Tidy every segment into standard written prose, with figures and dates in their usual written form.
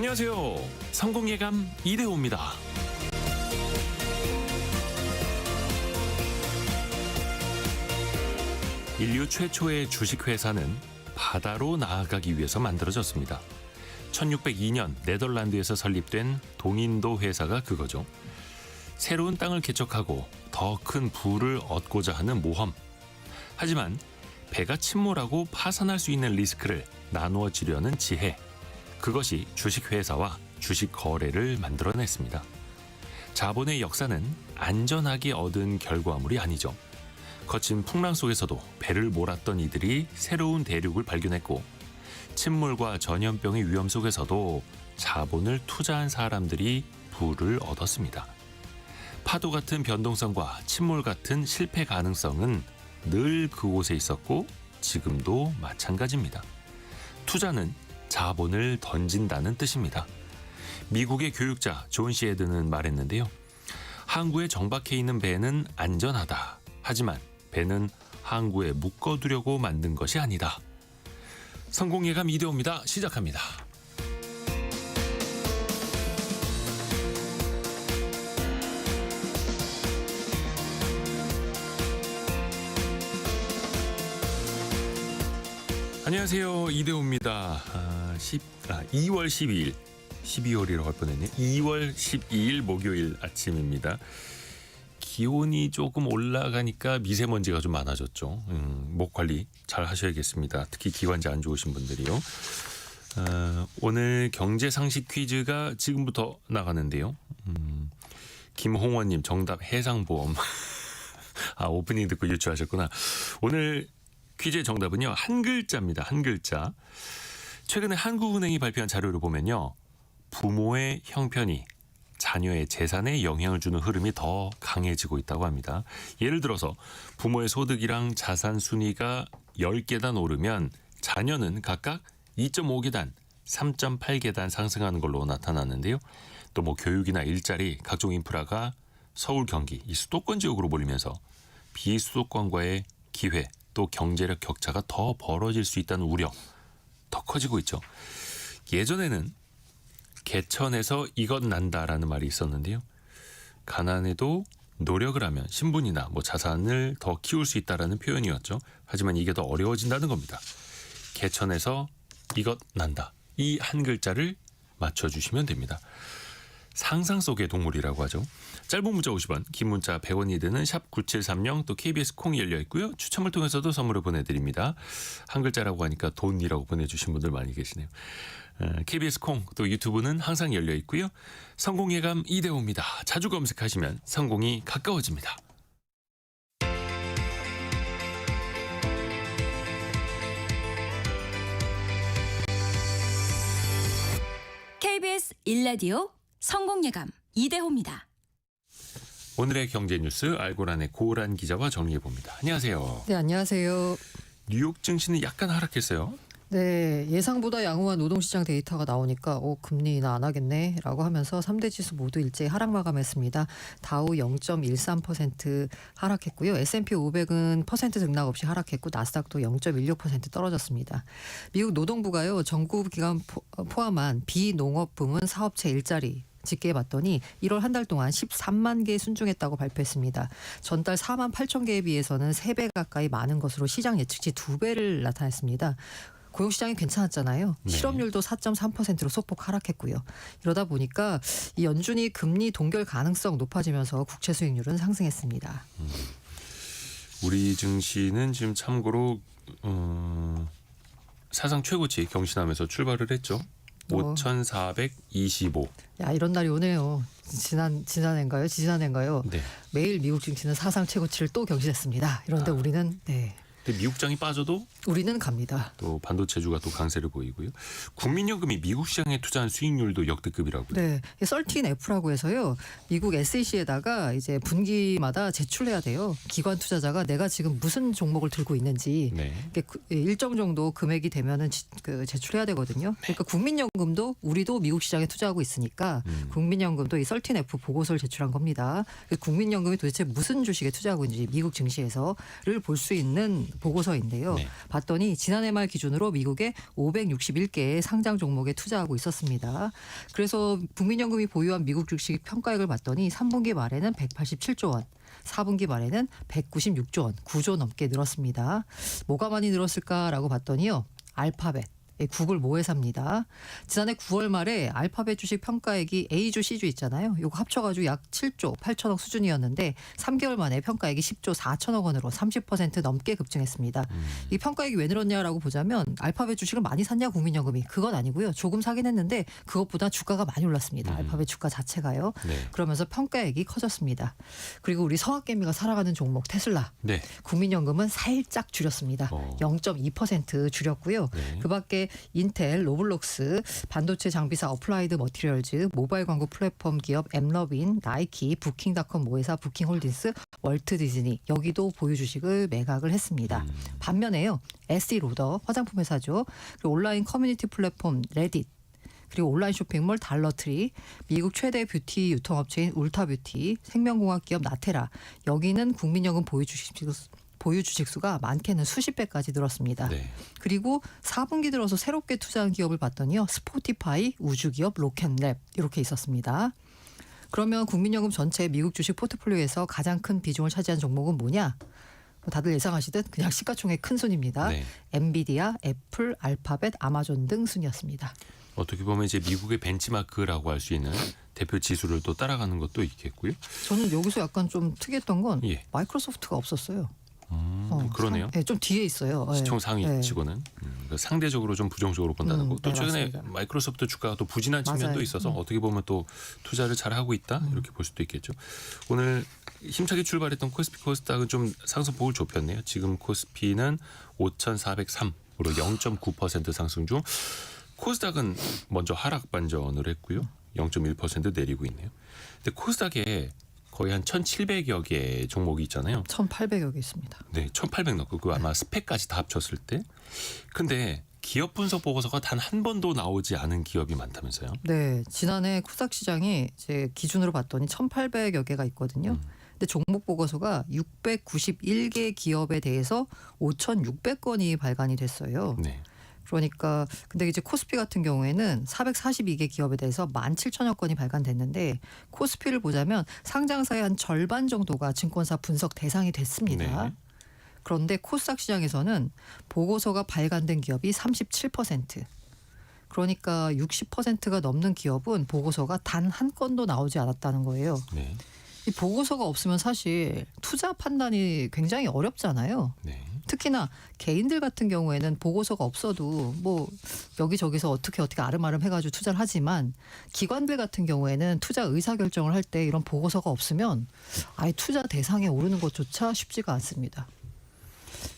안녕하세요. 성공예감 이대호입니다. 인류 최초의 주식회사는 바다로 나아가기 위해서 만들어졌습니다. 1602년 네덜란드에서 설립된 동인도 회사가 그거죠. 새로운 땅을 개척하고 더 큰 부를 얻고자 하는 모험. 하지만 배가 침몰하고 파산할 수 있는 리스크를 나누어지려는 지혜. 그것이 주식회사와 주식 거래를 만들어냈습니다. 자본의 역사는 안전하게 얻은 결과물이 아니죠. 거친 풍랑 속에서도 배를 몰았던 이들이 새로운 대륙을 발견했고, 침몰과 전염병의 위험 속에서도 자본을 투자한 사람들이 부를 얻었습니다. 파도 같은 변동성과 침몰 같은 실패 가능성은 늘 그곳에 있었고 지금도 마찬가지입니다. 투자는 자본을 던진다는 뜻입니다. 미국의 교육자 존 시에드는 말했는데요. 항구에 정박해 있는 배는 안전하다. 하지만 배는 항구에 묶어두려고 만든 것이 아니다. 성공예감 이대호입니다. 시작합니다. 안녕하세요. 이대호입니다. 2월 12일, 12월이라고 할 뻔했네요. 2월 12일 목요일 아침입니다. 기온이 조금 올라가니까 미세먼지가 좀 많아졌죠. 목 관리 잘 하셔야겠습니다. 특히 기관지 안 좋으신 분들이요. 오늘 경제상식 퀴즈가 지금부터 나가는데요. 김홍원님 정답 해상보험. 오프닝 듣고 유추하셨구나. 오늘 퀴즈의 정답은요. 한 글자입니다. 한 글자. 최근에 한국은행이 발표한 자료를 보면요. 부모의 형편이 자녀의 재산에 영향을 주는 흐름이 더 강해지고 있다고 합니다. 예를 들어서 부모의 소득이랑 자산 순위가 10계단 오르면 자녀는 각각 2.5계단, 3.8계단 상승하는 걸로 나타났는데요. 또 교육이나 일자리, 각종 인프라가 서울, 경기, 이 수도권 지역으로 몰리면서 비수도권과의 기회, 또 경제력 격차가 더 벌어질 수 있다는 우려 더 커지고 있죠. 예전에는 개천에서 이것 난다라는 말이 있었는데요. 가난해도 노력을 하면 신분이나 자산을 더 키울 수 있다라는 표현이었죠. 하지만 이게 더 어려워진다는 겁니다. 개천에서 이것 난다. 이 한 글자를 맞춰주시면 됩니다. 상상 속의 동물이라고 하죠. 짧은 문자 50원, 긴 문자 100원이 드는 샵 9730, 또 KBS 콩이 열려 있고요. 추첨을 통해서도 선물을 보내드립니다. 한 글자라고 하니까 돈이라고 보내주신 분들 많이 계시네요. KBS 콩, 또 유튜브는 항상 열려 있고요. 성공예감 이대호입니다. 자주 검색하시면 성공이 가까워집니다. KBS 1라디오 성공예감 이대호입니다. 오늘의 경제 뉴스 알고란의 고란 기자와 정리해봅니다. 안녕하세요. 네, 안녕하세요. 뉴욕 증시는 약간 하락했어요. 네, 예상보다 양호한 노동시장 데이터가 나오니까 금리 인하 안 하겠네라고 하면서 3대 지수 모두 일제히 하락 마감했습니다. 다우 0.13% 하락했고요. S&P 500은 퍼센트 등락 없이 하락했고 나스닥도 0.16% 떨어졌습니다. 미국 노동부가요. 정부기관 포함한 비농업 부문 사업체 일자리 집계해봤더니 1월 한 달 동안 13만 개 순증했다고 발표했습니다. 전달 4만 8천 개에 비해서는 3배 가까이 많은 것으로 시장 예측치 2배를 나타냈습니다. 고용시장이 괜찮았잖아요. 네. 실업률도 4.3%로 소폭 하락했고요. 이러다 보니까 이 연준이 금리 동결 가능성 높아지면서 국채 수익률은 상승했습니다. 우리 증시는 지금 참고로 사상 최고치 경신하면서 출발을 했죠. 5,425. 야, 이런 날이 오네요. 지난해인가요? 지난해인가요? 네. 매일 미국 증시는 사상 최고치를 또 경신했습니다. 이런데 우리는 근데 미국장이 빠져도 우리는 갑니다. 또 반도체주가 또 강세를 보이고요. 국민연금이 미국 시장에 투자한 수익률도 역대급이라고요. 네, 13F라고 해서요. 미국 SEC에다가 이제 분기마다 제출해야 돼요. 기관 투자자가 내가 지금 무슨 종목을 들고 있는지 네. 일정 정도 금액이 되면은 제출해야 되거든요. 그러니까 국민연금도 우리도 미국 시장에 투자하고 있으니까 국민연금도 이 13F 보고서를 제출한 겁니다. 국민연금이 도대체 무슨 주식에 투자하고 있는지 미국 증시에서를 볼 수 있는 보고서인데요. 네. 봤더니 지난해 말 기준으로 미국에 561개의 상장 종목에 투자하고 있었습니다. 그래서 국민연금이 보유한 미국 주식 평가액을 봤더니 3분기 말에는 187조 원. 4분기 말에는 196조 원, 9조 넘게 늘었습니다. 뭐가 많이 늘었을까라고 봤더니요. 알파벳. 구글 모회사입니다. 지난해 9월 말에 알파벳 주식 평가액이 A주, C주 있잖아요. 이거 합쳐가지고 약 7조 8천억 수준이었는데 3개월 만에 평가액이 10조 4천억 원으로 30% 넘게 급증했습니다. 이 평가액이 왜 늘었냐라고 보자면 알파벳 주식을 많이 샀냐 국민연금이 그건 아니고요. 조금 사긴 했는데 그것보다 주가가 많이 올랐습니다. 알파벳 주가 자체가요. 네. 그러면서 평가액이 커졌습니다. 그리고 우리 성악개미가 살아가는 종목 테슬라. 네. 국민연금은 살짝 줄였습니다. 0.2% 줄였고요. 네. 그밖에 인텔, 로블록스, 반도체 장비사 어플라이드 머티리얼즈, 모바일 광고 플랫폼 기업 엠러빈, 나이키, 부킹닷컴 모회사 부킹홀딩스, 월트 디즈니 여기도 보유 주식을 매각을 했습니다. 반면에요. 에스티로더 화장품 회사죠. 그리고 온라인 커뮤니티 플랫폼 레딧 그리고 온라인 쇼핑몰 달러트리, 미국 최대 뷰티 유통업체인 울타뷰티, 생명공학 기업 나테라 여기는 국민연금 보유 주식수가 많게는 수십 배까지 늘었습니다. 네. 그리고 4분기 들어서 새롭게 투자한 기업을 봤더니요. 스포티파이, 우주기업, 로켓랩 이렇게 있었습니다. 그러면 국민연금 전체 미국 주식 포트폴리오에서 가장 큰 비중을 차지한 종목은 뭐냐? 다들 예상하시듯 그냥 시가총액 큰 순입니다. 네. 엔비디아, 애플, 알파벳, 아마존 등 순이었습니다. 어떻게 보면 이제 미국의 벤치마크라고 할 수 있는 대표 지수를 또 따라가는 것도 있겠고요. 저는 여기서 약간 좀 특이했던 건 예. 마이크로소프트가 없었어요. 그러네요. 네, 좀 뒤에 있어요. 시총 네. 상위치고는 상대적으로 좀 부정적으로 본다는 거. 또 네, 최근에 맞습니다. 마이크로소프트 주가가 또 부진한 측면도 맞아요. 있어서 어떻게 보면 또 투자를 잘 하고 있다 이렇게 볼 수도 있겠죠. 오늘 힘차게 출발했던 코스피 코스닥은 좀 상승폭을 좁혔네요. 지금 코스피는 5,403으로 0.9% 상승 중 코스닥은 먼저 하락 반전을 했고요. 0.1% 내리고 있네요. 근데 코스닥에 거의 한 1,700여 개 종목이 있잖아요. 1,800여 개 있습니다. 네, 1,800 넣고 그 아마 스펙까지 다 합쳤을 때. 근데 기업 분석 보고서가 단 한 번도 나오지 않은 기업이 많다면서요? 네, 지난해 코스닥 시장이 제 기준으로 봤더니 1,800여 개가 있거든요. 근데 종목 보고서가 691개 기업에 대해서 5,600건이 발간이 됐어요. 네. 그러니까 근데 이제 코스피 같은 경우에는 442개 기업에 대해서 17,000여 건이 발간됐는데 코스피를 보자면 상장사의 한 절반 정도가 증권사 분석 대상이 됐습니다. 네. 그런데 코스닥 시장에서는 보고서가 발간된 기업이 37%. 그러니까 60%가 넘는 기업은 보고서가 단 한 건도 나오지 않았다는 거예요. 네. 이 보고서가 없으면 사실 투자 판단이 굉장히 어렵잖아요. 네. 특히나 개인들 같은 경우에는 보고서가 없어도 뭐 여기저기서 어떻게 아름아름 해가지고 투자를 하지만 기관들 같은 경우에는 투자 의사결정을 할 때 이런 보고서가 없으면 아예 투자 대상에 오르는 것조차 쉽지가 않습니다.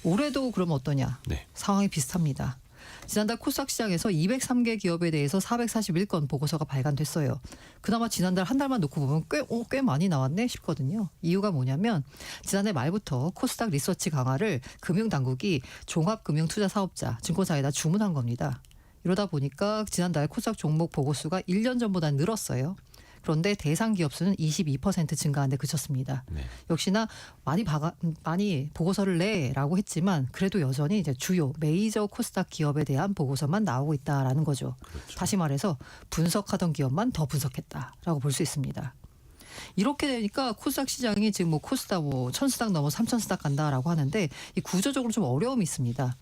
올해도 그러면 어떠냐? 네. 상황이 비슷합니다. 지난달 코스닥 시장에서 203개 기업에 대해서 441건 보고서가 발간됐어요. 그나마 지난달 한 달만 놓고 보면 꽤 많이 나왔네 싶거든요. 이유가 뭐냐면 지난해 말부터 코스닥 리서치 강화를 금융당국이 종합금융투자사업자 증권사에다 주문한 겁니다. 이러다 보니까 지난달 코스닥 종목 보고수가 1년 전보다 늘었어요. 그런데 대상 기업 수는 22% 증가한 데 그쳤습니다. 네. 역시나 많이 보고서를 내라고 했지만 그래도 여전히 이제 주요 메이저 코스닥 기업에 대한 보고서만 나오고 있다라는 거죠. 그렇죠. 다시 말해서 분석하던 기업만 더 분석했다라고 볼 수 있습니다. 이렇게 되니까 코스닥 시장이 지금 뭐 코스닥 1,000수닥 넘어 3,000수닥 간다라고 하는데 이 구조적으로 좀 어려움이 있습니다.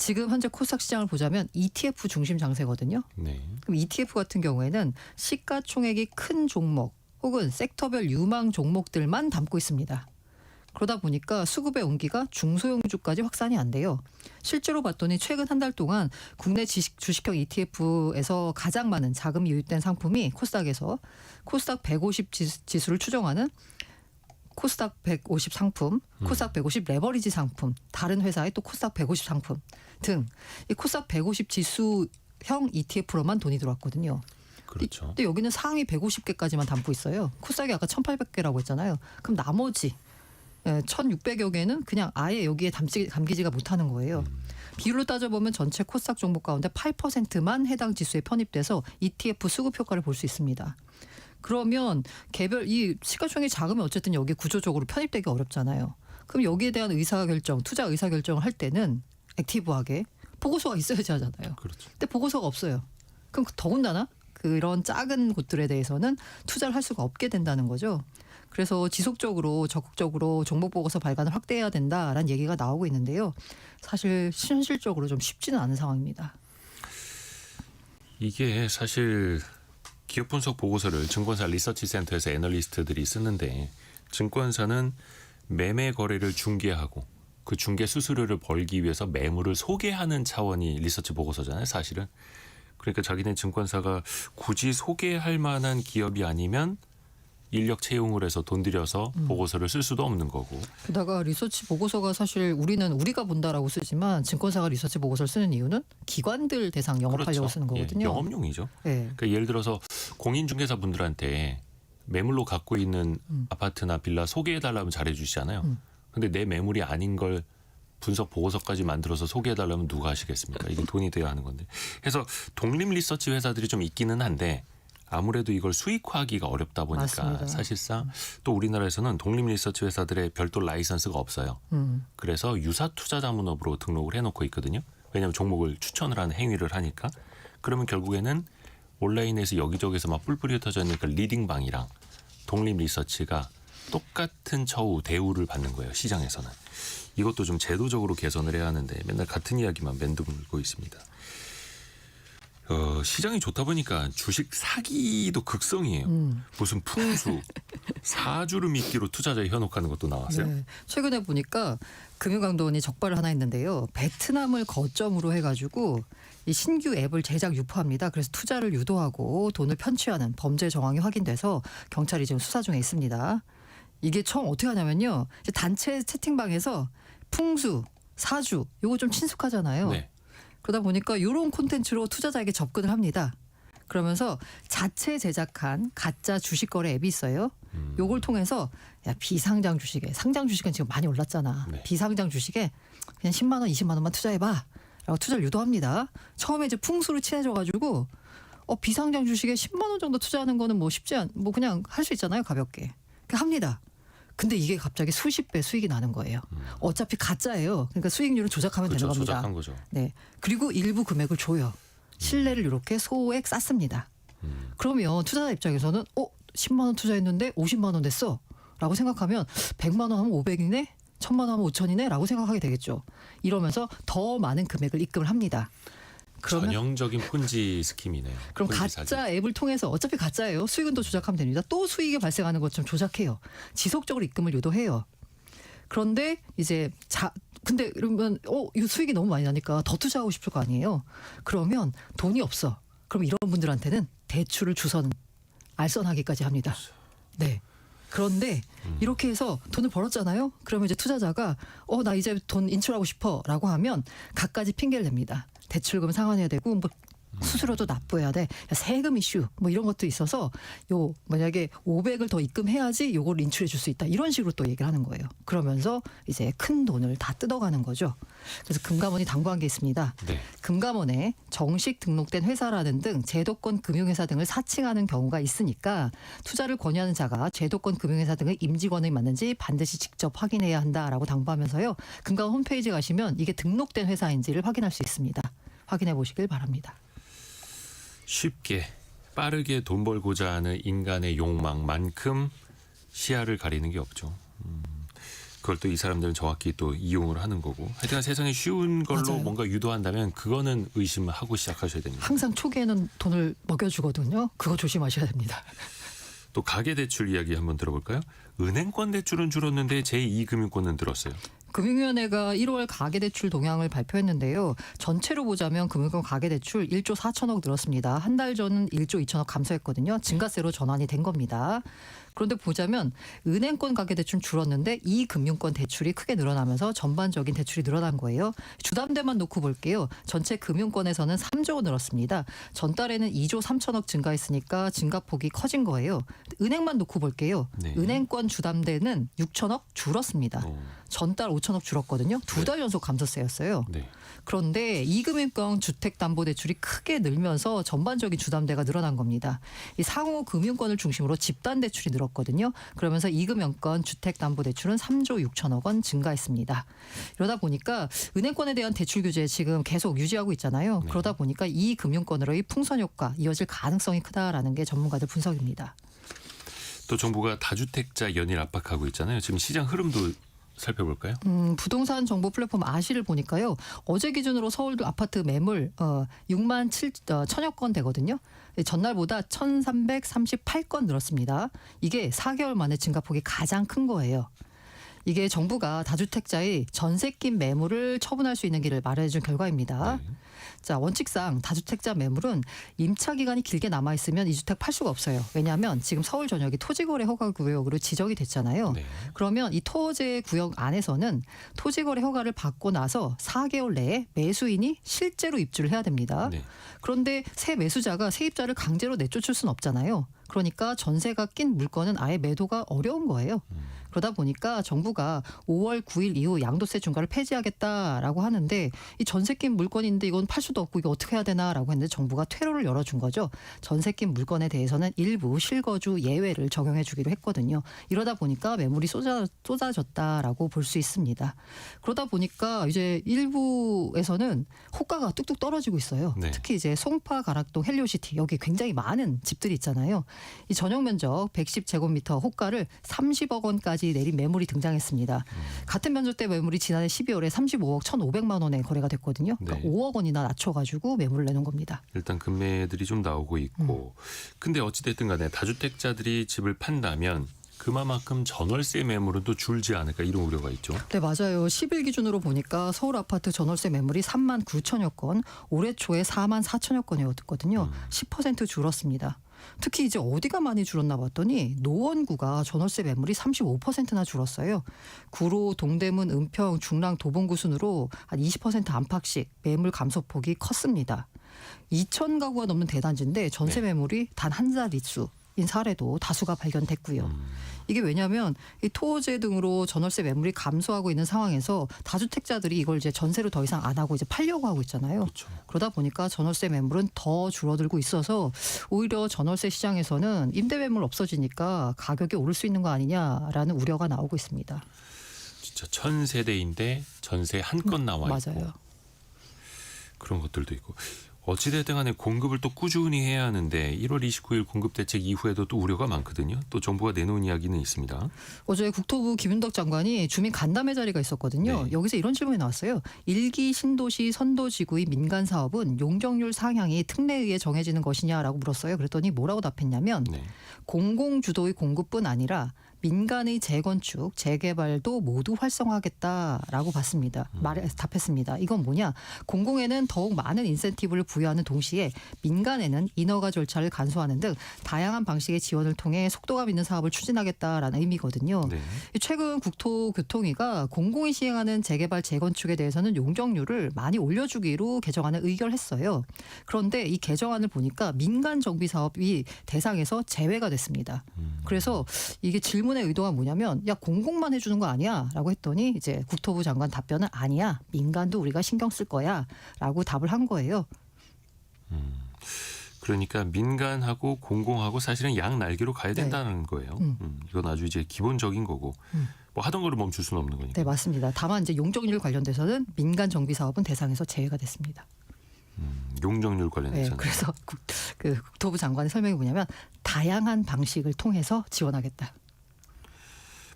지금 현재 코스닥 시장을 보자면 ETF 중심 장세거든요. 네. 그럼 ETF 같은 경우에는 시가총액이 큰 종목 혹은 섹터별 유망 종목들만 담고 있습니다. 그러다 보니까 수급의 온기가 중소형주까지 확산이 안 돼요. 실제로 봤더니 최근 한 달 동안 국내 주식형 ETF에서 가장 많은 자금이 유입된 상품이 코스닥에서 코스닥 150 지수를 추정하는 코스닥 150 상품, 코스닥 150 레버리지 상품, 다른 회사의 또 코스닥 150 상품 등 이 코스닥 150 지수형 ETF로만 돈이 들어왔거든요. 그렇죠. 근데 여기는 상위 150개까지만 담고 있어요. 코스닥이 아까 1,800개라고 했잖아요. 그럼 나머지 1,600여 개는 그냥 아예 여기에 담기지가 못하는 거예요. 비율로 따져보면 전체 코스닥 종목 가운데 8%만 해당 지수에 편입돼서 ETF 수급 효과를 볼 수 있습니다. 그러면 개별 이 시가총액이 작으면 어쨌든 여기 구조적으로 편입되기 어렵잖아요. 그럼 여기에 대한 의사결정, 투자 의사결정을 할 때는 액티브하게 보고서가 있어야지 하잖아요. 그렇죠. 근데 보고서가 없어요. 그럼 더군다나 그런 작은 곳들에 대해서는 투자를 할 수가 없게 된다는 거죠. 그래서 지속적으로 적극적으로 종목 보고서 발간을 확대해야 된다라는 얘기가 나오고 있는데요. 사실 현실적으로 좀 쉽지는 않은 상황입니다. 이게 사실 기업 분석 보고서를 증권사 리서치 센터에서 애널리스트들이 쓰는데 증권사는 매매 거래를 중개하고 그 중개 수수료를 벌기 위해서 매물을 소개하는 차원이 리서치 보고서잖아요, 사실은. 그러니까 자기네 증권사가 굳이 소개할 만한 기업이 아니면 인력 채용을 해서 돈 들여서 보고서를 쓸 수도 없는 거고. 게다가 리서치 보고서가 사실 우리가 본다라고 쓰지만 증권사가 리서치 보고서를 쓰는 이유는 기관들 대상 영업하려고 그렇죠. 쓰는 거거든요. 예, 영업용이죠. 네. 그러니까 예를 들어서 공인중개사분들한테 매물로 갖고 있는 아파트나 빌라 소개해달라면 잘해주시잖아요. 근데 내 매물이 아닌 걸 분석 보고서까지 만들어서 소개해달라면 누가 하시겠습니까? 이게 돈이 돼야 하는 건데. 그래서 독립 리서치 회사들이 좀 있기는 한데 아무래도 이걸 수익화하기가 어렵다 보니까 맞습니다. 사실상 또 우리나라에서는 독립 리서치 회사들의 별도 라이선스가 없어요. 그래서 유사투자자문업으로 등록을 해놓고 있거든요. 왜냐하면 종목을 추천을 하는 행위를 하니까. 그러면 결국에는 온라인에서 여기저기서 막 뿔뿔이 흩어져니까 리딩방이랑 독립 리서치가 똑같은 처우 대우를 받는 거예요. 시장에서는. 이것도 좀 제도적으로 개선을 해야 하는데 맨날 같은 이야기만 맴돌고 있습니다. 시장이 좋다 보니까 주식 사기도 극성이에요. 무슨 풍수, 사주를 미끼로 투자자에 현혹하는 것도 나왔어요. 네. 최근에 보니까 금융강도원이 적발을 하나 했는데요. 베트남을 거점으로 해가지고 이 신규 앱을 제작 유포합니다. 그래서 투자를 유도하고 돈을 편취하는 범죄 정황이 확인돼서 경찰이 지금 수사 중에 있습니다. 이게 처음 어떻게 하냐면요. 이제 단체 채팅방에서 풍수, 사주 요거 좀 친숙하잖아요. 네. 그러다 보니까 이런 콘텐츠로 투자자에게 접근을 합니다. 그러면서 자체 제작한 가짜 주식 거래 앱이 있어요. 요걸 통해서 야 비상장 주식에 상장 주식은 지금 많이 올랐잖아. 네. 비상장 주식에 그냥 10만 원, 20만 원만 투자해봐. 라고 투자를 유도합니다. 처음에 이제 풍수로 친해져가지고 비상장 주식에 10만 원 정도 투자하는 거는 뭐 뭐 그냥 할 수 있잖아요. 가볍게. 그냥 합니다. 근데 이게 갑자기 수십 배 수익이 나는 거예요. 어차피 가짜예요. 그러니까 수익률을 조작하면 그렇죠. 되는 겁니다. 조작한 거죠. 네. 그리고 일부 금액을 줘요. 신뢰를 이렇게 소액 쌓습니다. 그러면 투자자 입장에서는 10만 원 투자했는데 50만 원 됐어. 라고 생각하면 100만 원 하면 500이네? 1000만 원 하면 5000이네? 라고 생각하게 되겠죠. 이러면서 더 많은 금액을 입금을 합니다. 그러면 전형적인 폰지 스킴이네요. 그럼 폰지 가짜 사기. 앱을 통해서 어차피 가짜예요. 수익은 또 조작하면 됩니다. 또 수익이 발생하는 것처럼 조작해요. 지속적으로 입금을 유도해요. 그런데 이제 근데 그러면 이 수익이 너무 많이 나니까 더 투자하고 싶을 거 아니에요. 그러면 돈이 없어. 그럼 이런 분들한테는 대출을 주선 알선하기까지 합니다. 네. 그런데 이렇게 해서 돈을 벌었잖아요. 그러면 이제 투자자가 나 이제 돈 인출하고 싶어라고 하면 갖가지 핑계를 냅니다. 대출금 상환해야 되고 뭐 수수료도 납부해야 돼. 세금 이슈 뭐 이런 것도 있어서 만약에 500을 더 입금해야지 요걸 인출해 줄 수 있다. 이런 식으로 또 얘기를 하는 거예요. 그러면서 이제 큰 돈을 다 뜯어가는 거죠. 그래서 금감원이 당부한 게 있습니다. 네. 금감원에 정식 등록된 회사라는 등 제도권 금융회사 등을 사칭하는 경우가 있으니까 투자를 권유하는 자가 제도권 금융회사 등의 임직원이 맞는지 반드시 직접 확인해야 한다라고 당부하면서요. 금감원 홈페이지 가시면 이게 등록된 회사인지를 확인할 수 있습니다. 확인해 보시길 바랍니다. 쉽게 빠르게 돈 벌고자 하는 인간의 욕망만큼 시야를 가리는 게 없죠. 그걸 또 이 사람들은 정확히 또 이용을 하는 거고. 하여튼 세상에 쉬운 걸로 맞아요. 뭔가 유도한다면 그거는 의심하고 시작하셔야 됩니다. 항상 초기에는 돈을 먹여주거든요. 그거 조심하셔야 됩니다. 또 가계대출 이야기 한번 들어볼까요? 은행권 대출은 줄었는데 제2금융권은 늘었어요. 금융위원회가 1월 가계대출 동향을 발표했는데요. 전체로 보자면 금융권 가계대출 1조 4천억 늘었습니다. 한 달 전은 1조 2천억 감소했거든요. 증가세로 전환이 된 겁니다. 그런데 보자면 은행권 가계대출은 줄었는데 이 금융권 대출이 크게 늘어나면서 전반적인 대출이 늘어난 거예요. 주담대만 놓고 볼게요. 전체 금융권에서는 3조 늘었습니다. 전달에는 2조 3천억 증가했으니까 증가폭이 커진 거예요. 은행만 놓고 볼게요. 네. 은행권 주담대는 6천억 줄었습니다. 전달 5천억 줄었거든요. 두 달 연속 감소세였어요. 네. 그런데 이금융권 주택담보대출이 크게 늘면서 전반적인 주담대가 늘어난 겁니다. 이 상호 금융권을 중심으로 집단대출이 늘었거든요. 그러면서 이금융권 주택담보대출은 3조 6천억 원 증가했습니다. 이러다 보니까 은행권에 대한 대출 규제 지금 계속 유지하고 있잖아요. 네. 그러다 보니까 이 금융권으로의 풍선 효과 이어질 가능성이 크다라는 게 전문가들 분석입니다. 또 정부가 다주택자 연일 압박하고 있잖아요. 지금 시장 흐름도 살펴볼까요? 부동산 정보 플랫폼 아시를 보니까요. 어제 기준으로 서울 아파트 매물 6만 7천여 건 되거든요. 전날보다 1,338건 늘었습니다. 이게 4개월 만에 증가폭이 가장 큰 거예요. 이게 정부가 다주택자의 전세 낀 매물을 처분할 수 있는 길을 마련해 준 결과입니다. 네. 자, 원칙상 다주택자 매물은 임차 기간이 길게 남아 있으면 이 주택 팔 수가 없어요. 왜냐하면 지금 서울 전역이 토지거래 허가 구역으로 지정이 됐잖아요. 네. 그러면 이 토지 구역 안에서는 토지거래 허가를 받고 나서 4개월 내에 매수인이 실제로 입주를 해야 됩니다. 네. 그런데 새 매수자가 세입자를 강제로 내쫓을 수는 없잖아요. 그러니까 전세가 낀 물건은 아예 매도가 어려운 거예요. 그러다 보니까 정부가 5월 9일 이후 양도세 중과를 폐지하겠다라고 하는데 이 전세 낀 물건인데 이건 팔 수도 없고 이거 어떻게 해야 되나라고 했는데 정부가 퇴로를 열어준 거죠. 전세 낀 물건에 대해서는 일부 실거주 예외를 적용해 주기로 했거든요. 이러다 보니까 매물이 쏟아졌다라고 볼 수 있습니다. 그러다 보니까 이제 일부에서는 호가가 뚝뚝 떨어지고 있어요. 네. 특히 이제 송파, 가락동, 헬리오시티 여기 굉장히 많은 집들이 있잖아요. 이 전용 면적 110제곱미터 호가를 30억 원까지 내린 매물이 등장했습니다. 같은 면적대 매물이 지난해 12월에 35억 1,500만 원에 거래가 됐거든요. 그러니까 네. 5억 원이나 낮춰가지고 매물을 내놓은 겁니다. 일단 금매들이 좀 나오고 있고 근데 어찌됐든 간에 다주택자들이 집을 판다면 그만큼 전월세 매물은 또 줄지 않을까 이런 우려가 있죠. 네, 맞아요. 10일 기준으로 보니까 서울 아파트 전월세 매물이 3만 9천여 건, 올해 초에 4만 4천여 건이었거든요. 10% 줄었습니다. 특히 이제 어디가 많이 줄었나 봤더니 노원구가 전월세 매물이 35%나 줄었어요. 구로, 동대문, 은평, 중랑, 도봉구 순으로 한 20% 안팎씩 매물 감소폭이 컸습니다. 2천 가구가 넘는 대단지인데 전세 네. 매물이 단 한 자릿수. 인 사례도 다수가 발견됐고요. 이게 왜냐하면 이 토지 등으로 전월세 매물이 감소하고 있는 상황에서 다주택자들이 이걸 이제 전세로 더 이상 안 하고 이제 팔려고 하고 있잖아요. 그렇죠. 그러다 보니까 전월세 매물은 더 줄어들고 있어서 오히려 전월세 시장에서는 임대 매물 없어지니까 가격이 오를 수 있는 거 아니냐라는 우려가 나오고 있습니다. 진짜 1000세대인데 전세 한 건 나와 있고 맞아요. 그런 것들도 있고 어찌됐든 간에 공급을 또 꾸준히 해야 하는데 1월 29일 공급 대책 이후에도 또 우려가 많거든요. 또 정부가 내놓은 이야기는 있습니다. 어제 국토부 김윤덕 장관이 주민 간담회 자리가 있었거든요. 네. 여기서 이런 질문이 나왔어요. 1기 신도시 선도지구의 민간 사업은 용적률 상향이 특례에 의해 정해지는 것이냐라고 물었어요. 그랬더니 뭐라고 답했냐면 네. 공공주도의 공급뿐 아니라 민간의 재건축, 재개발도 모두 활성화하겠다라고 답했습니다. 이건 뭐냐? 공공에는 더욱 많은 인센티브를 부여하는 동시에 민간에는 인허가 절차를 간소화하는 등 다양한 방식의 지원을 통해 속도감 있는 사업을 추진하겠다라는 의미거든요. 네. 최근 국토교통위가 공공이 시행하는 재개발, 재건축에 대해서는 용적률을 많이 올려주기로 개정안을 의결했어요. 그런데 이 개정안을 보니까 민간 정비 사업이 대상에서 제외가 됐습니다. 그래서 이게 질문의 의도가 뭐냐면 야 공공만 해주는 거 아니야? 라고 했더니 이제 국토부 장관 답변은 아니야. 민간도 우리가 신경 쓸 거야. 라고 답을 한 거예요. 그러니까 민간하고 공공하고 사실은 양 날개로 가야 된다는 거예요. 이건 아주 이제 기본적인 거고 뭐 하던 거를 멈출 수는 없는 거니까. 네, 맞습니다. 다만 이제 용적률 관련돼서는 민간 정비 사업은 대상에서 제외가 됐습니다. 용적률 네, 관련해서는. 그래서 국토부 장관의 설명이 뭐냐면 다양한 방식을 통해서 지원하겠다.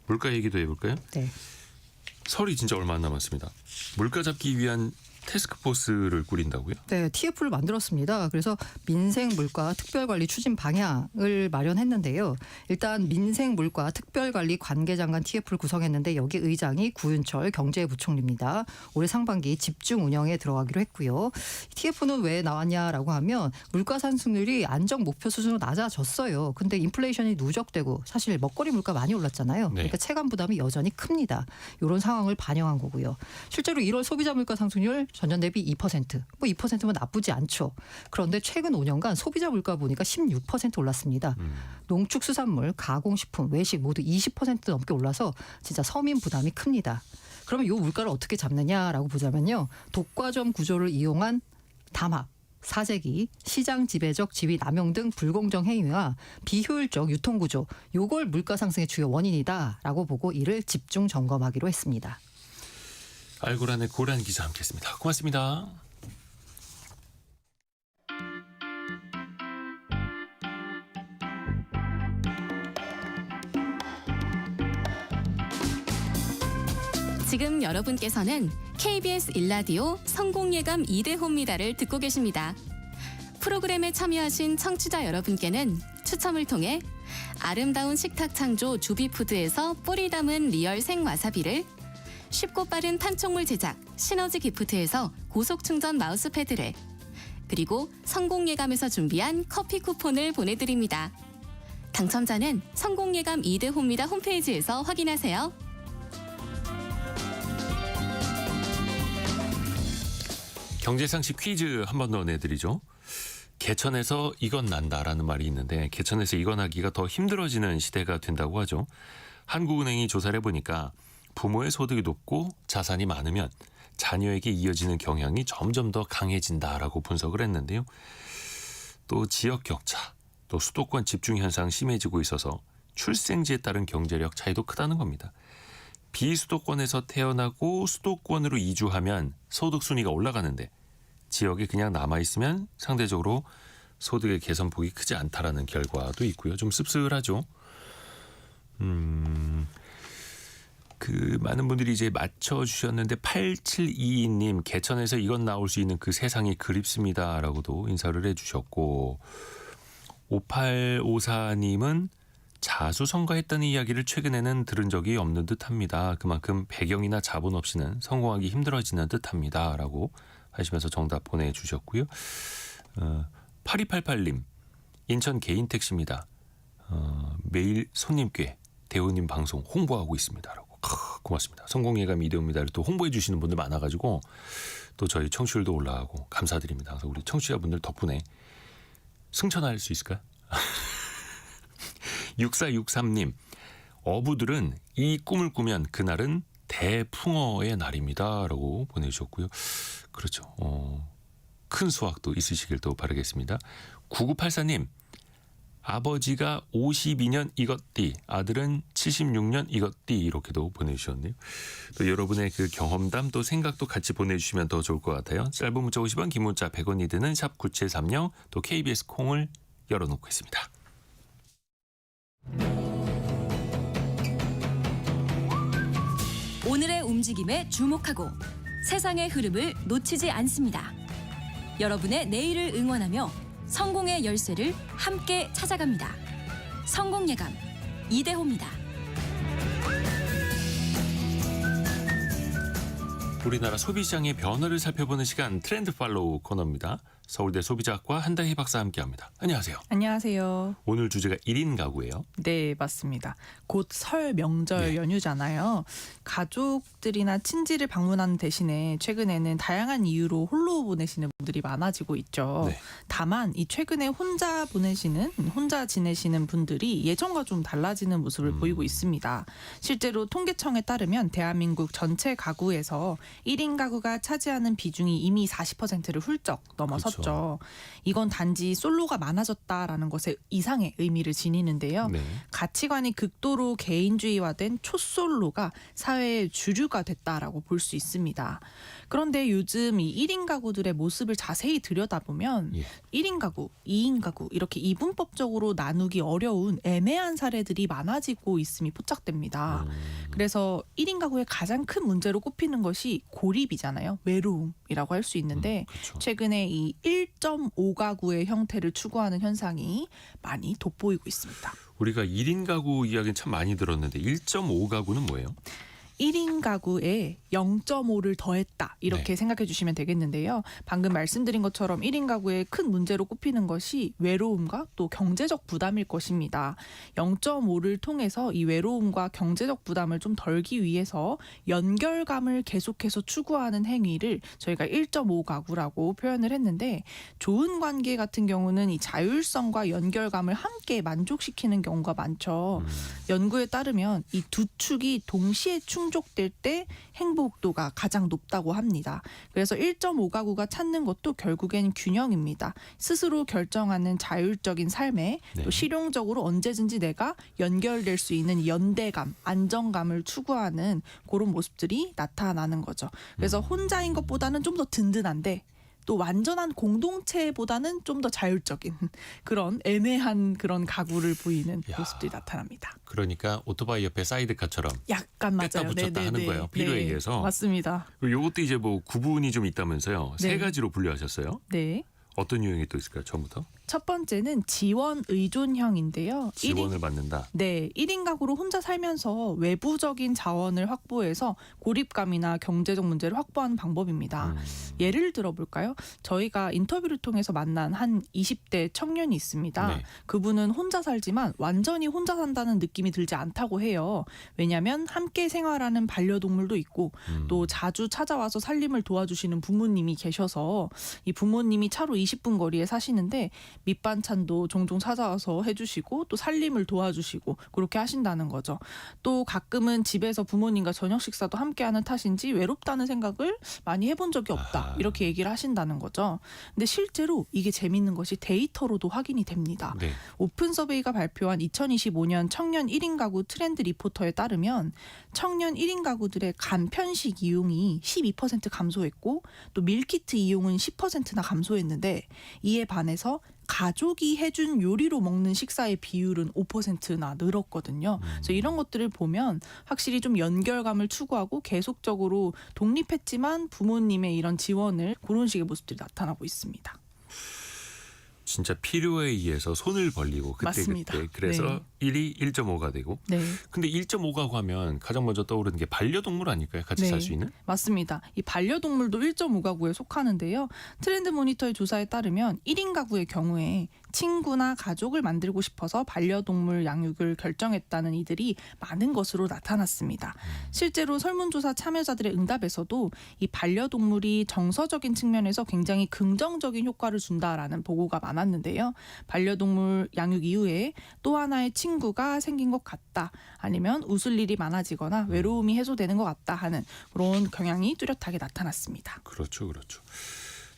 물가 얘기도 해볼까요? 네. 설이 진짜 얼마 안 남았습니다. 물가 잡기 위한 태스크포스를 꾸린다고요? 네, TF를 만들었습니다. 그래서 민생 물가 특별관리 추진 방향을 마련했는데요. 일단 민생 물가 특별관리 관계장관 TF를 구성했는데 여기 의장이 구윤철 경제부총리입니다. 올해 상반기 집중 운영에 들어가기로 했고요. TF는 왜 나왔냐라고 하면 물가 상승률이 안정 목표 수준으로 낮아졌어요. 근데 인플레이션이 누적되고 사실 먹거리 물가 많이 올랐잖아요. 네. 그러니까 체감 부담이 여전히 큽니다. 이런 상황을 반영한 거고요. 실제로 1월 소비자 물가 상승률 전년 대비 2%. 뭐 2%면 나쁘지 않죠. 그런데 최근 5년간 소비자 물가 보니까 16% 올랐습니다. 농축수산물, 가공식품, 외식 모두 20% 넘게 올라서 진짜 서민 부담이 큽니다. 그러면 이 물가를 어떻게 잡느냐라고 보자면요. 독과점 구조를 이용한 담합, 사재기, 시장 지배적 지위 남용 등 불공정 행위와 비효율적 유통구조, 요걸 물가 상승의 주요 원인이다라고 보고 이를 집중 점검하기로 했습니다. 알고란의 고란 기자 함께했습니다. 고맙습니다. 지금 여러분께서는 KBS 일라디오 성공예감 2대호입니다를 듣고 계십니다. 프로그램에 참여하신 청취자 여러분께는 추첨을 통해 아름다운 식탁 창조 주비푸드에서 뿌리 담은 리얼 생와사비를, 쉽고 빠른 판촉물 제작 시너지 기프트에서 고속 충전 마우스패드를, 그리고 성공예감에서 준비한 커피 쿠폰을 보내드립니다. 당첨자는 성공예감 2대호입니다 홈페이지에서 확인하세요. 경제상식 퀴즈 한 번 더 내드리죠. 개천에서 이건 난다라는 말이 있는데 개천에서 이건 하기가 더 힘들어지는 시대가 된다고 하죠. 한국은행이 조사를 해보니까 부모의 소득이 높고 자산이 많으면 자녀에게 이어지는 경향이 점점 더 강해진다라고 분석을 했는데요. 또 지역 격차, 또 수도권 집중 현상 심해지고 있어서 출생지에 따른 경제력 차이도 크다는 겁니다. 비수도권에서 태어나고 수도권으로 이주하면 소득 순위가 올라가는데 지역에 그냥 남아있으면 상대적으로 소득의 개선폭이 크지 않다라는 결과도 있고요. 좀 씁쓸하죠. 많은 분들이 이제 맞춰주셨는데 8722님 개천에서 이건 나올 수 있는 그 세상이 그립습니다라고도 인사를 해주셨고 5854님은 자수성가했다는 이야기를 최근에는 들은 적이 없는 듯합니다. 그만큼 배경이나 자본 없이는 성공하기 힘들어지는 듯합니다. 라고 하시면서 정답 보내주셨고요. 8288님 인천 개인 택시입니다. 매일 손님께 대우님 방송 홍보하고 있습니다. 라고 고맙습니다. 성공예감 2대호입니다를 또 홍보해 주시는 분들 많아가지고 또 저희 청취율도 올라가고 감사드립니다. 그래서 우리 청취자분들 덕분에 승천할 수 있을까요? 6463님 어부들은 이 꿈을 꾸면 그날은 대풍어의 날입니다 라고 보내주셨고요. 그렇죠. 큰 수확도 있으시길 또 바라겠습니다. 9984님 아버지가 52년 이것띠 아들은 76년 이것띠 이렇게도 보내주셨네요. 또 여러분의 그 경험담 또 생각도 같이 보내주시면 더 좋을 것 같아요. 짧은 문자 50원 긴 문자 100원이 드는 샵 9730 또 KBS 콩을 열어놓고 있습니다. 오늘의 움직임에 주목하고 세상의 흐름을 놓치지 않습니다. 여러분의 내일을 응원하며 성공의 열쇠를 함께 찾아갑니다. 성공예감 이대호입니다. 우리나라 소비시장의 변화를 살펴보는 시간 트렌드 팔로우 코너입니다. 서울대 소비자학과 한다희 박사 함께합니다. 안녕하세요. 안녕하세요. 오늘 주제가 1인 가구예요. 네, 맞습니다. 곧 설 명절 네. 연휴잖아요. 가족들이나 친지를 방문하는 대신에 최근에는 다양한 이유로 홀로 보내시는 분들이 많아지고 있죠. 네. 다만 이 최근에 혼자 지내시는 분들이 예전과 좀 달라지는 모습을 보이고 있습니다. 실제로 통계청에 따르면 대한민국 전체 가구에서 1인 가구가 차지하는 비중이 이미 40%를 훌쩍 넘어섰죠. 그렇죠. 이건 단지 솔로가 많아졌다라는 것에 이상의 의미를 지니는데요. 네. 가치관이 극도로 개인주의화된 초솔로가 사회의 주류가 됐다라고 볼 수 있습니다. 그런데 요즘 이 1인 가구들의 모습을 자세히 들여다보면 예. 1인 가구, 2인 가구 이렇게 이분법적으로 나누기 어려운 애매한 사례들이 많아지고 있음이 포착됩니다. 그래서 1인 가구의 가장 큰 문제로 꼽히는 것이 고립이잖아요. 외로움이라고 할 수 있는데 그렇죠. 최근에 이 1.5가구의 형태를 추구하는 현상이 많이 돋보이고 있습니다. 우리가 1인 가구 이야기는 참 많이 들었는데 1.5가구는 뭐예요? 1인 가구에 0.5를 더했다 이렇게 네. 생각해 주시면 되겠는데요. 방금 말씀드린 것처럼 1인 가구의 큰 문제로 꼽히는 것이 외로움과 또 경제적 부담일 것입니다. 0.5를 통해서 이 외로움과 경제적 부담을 좀 덜기 위해서 연결감을 계속해서 추구하는 행위를 저희가 1.5 가구라고 표현을 했는데, 좋은 관계 같은 경우는 이 자율성과 연결감을 함께 만족시키는 경우가 많죠. 연구에 따르면 이 두 축이 동시에 충족될 때 행복도가 가장 높다고 합니다. 그래서 1.5 가구가 찾는 것도 결국엔 균형입니다. 스스로 결정하는 자율적인 삶에 네. 또 실용적으로 언제든지 내가 연결될 수 있는 연대감, 안정감을 추구하는 그런 모습들이 나타나는 거죠. 그래서 혼자인 것보다는 좀 더 든든한데 또 완전한 공동체보다는 좀 더 자율적인 그런 애매한 그런 가구를 보이는 야. 모습들이 나타납니다. 그러니까 오토바이 옆에 사이드카처럼 약간 뺐다 맞아요. 붙였다 하는 거예요. 필요에 의해서. 맞습니다. 그리고 이것도 이제 뭐 구분이 좀 있다면서요. 세 네. 가지로 분류하셨어요. 네. 어떤 유형이 또 있을까요? 처음부터 첫 번째는 지원 의존형인데요. 지원을 받는다. 네, 1인 가구로 혼자 살면서 외부적인 자원을 확보해서 고립감이나 경제적 문제를 확보하는 방법입니다. 예를 들어볼까요? 저희가 인터뷰를 통해서 만난 한 20대 청년이 있습니다. 네. 그분은 혼자 살지만 완전히 혼자 산다는 느낌이 들지 않다고 해요. 왜냐하면 함께 생활하는 반려동물도 있고 또 자주 찾아와서 살림을 도와주시는 부모님이 계셔서 이 부모님이 차로 20분 거리에 사시는데 밑반찬도 종종 찾아와서 해주시고 또 살림을 도와주시고 그렇게 하신다는 거죠. 또 가끔은 집에서 부모님과 저녁 식사도 함께하는 탓인지 외롭다는 생각을 많이 해본 적이 없다. 이렇게 얘기를 하신다는 거죠. 근데 실제로 이게 재밌는 것이 데이터로도 확인이 됩니다. 네. 오픈서베이가 발표한 2025년 청년 1인 가구 트렌드 리포터에 따르면 청년 1인 가구들의 간편식 이용이 12% 감소했고 또 밀키트 이용은 10%나 감소했는데, 이에 반해서 가족이 해준 요리로 먹는 식사의 비율은 5%나 늘었거든요. 그래서 이런 것들을 보면 확실히 좀 연결감을 추구하고 계속적으로 독립했지만 부모님의 이런 지원을 그런 식의 모습들이 나타나고 있습니다. 진짜 필요에 의해서 손을 벌리고 맞습니다. 그때 그래서 네. 1이 1.5가 되고. 네. 근데 1.5가구 하면 가장 먼저 떠오르는 게 반려동물 아닐까요? 같이 네. 살 수 있는? 맞습니다. 이 반려동물도 1.5가구에 속하는데요. 트렌드 모니터의 조사에 따르면 1인 가구의 경우에 친구나 가족을 만들고 싶어서 반려동물 양육을 결정했다는 이들이 많은 것으로 나타났습니다. 실제로 설문조사 참여자들의 응답에서도 이 반려동물이 정서적인 측면에서 굉장히 긍정적인 효과를 준다라는 보고가 많았는데요. 반려동물 양육 이후에 또 하나의 친구가 생긴 것 같다, 아니면 웃을 일이 많아지거나 외로움이 해소되는 것 같다 하는 그런 경향이 뚜렷하게 나타났습니다. 그렇죠. 그렇죠.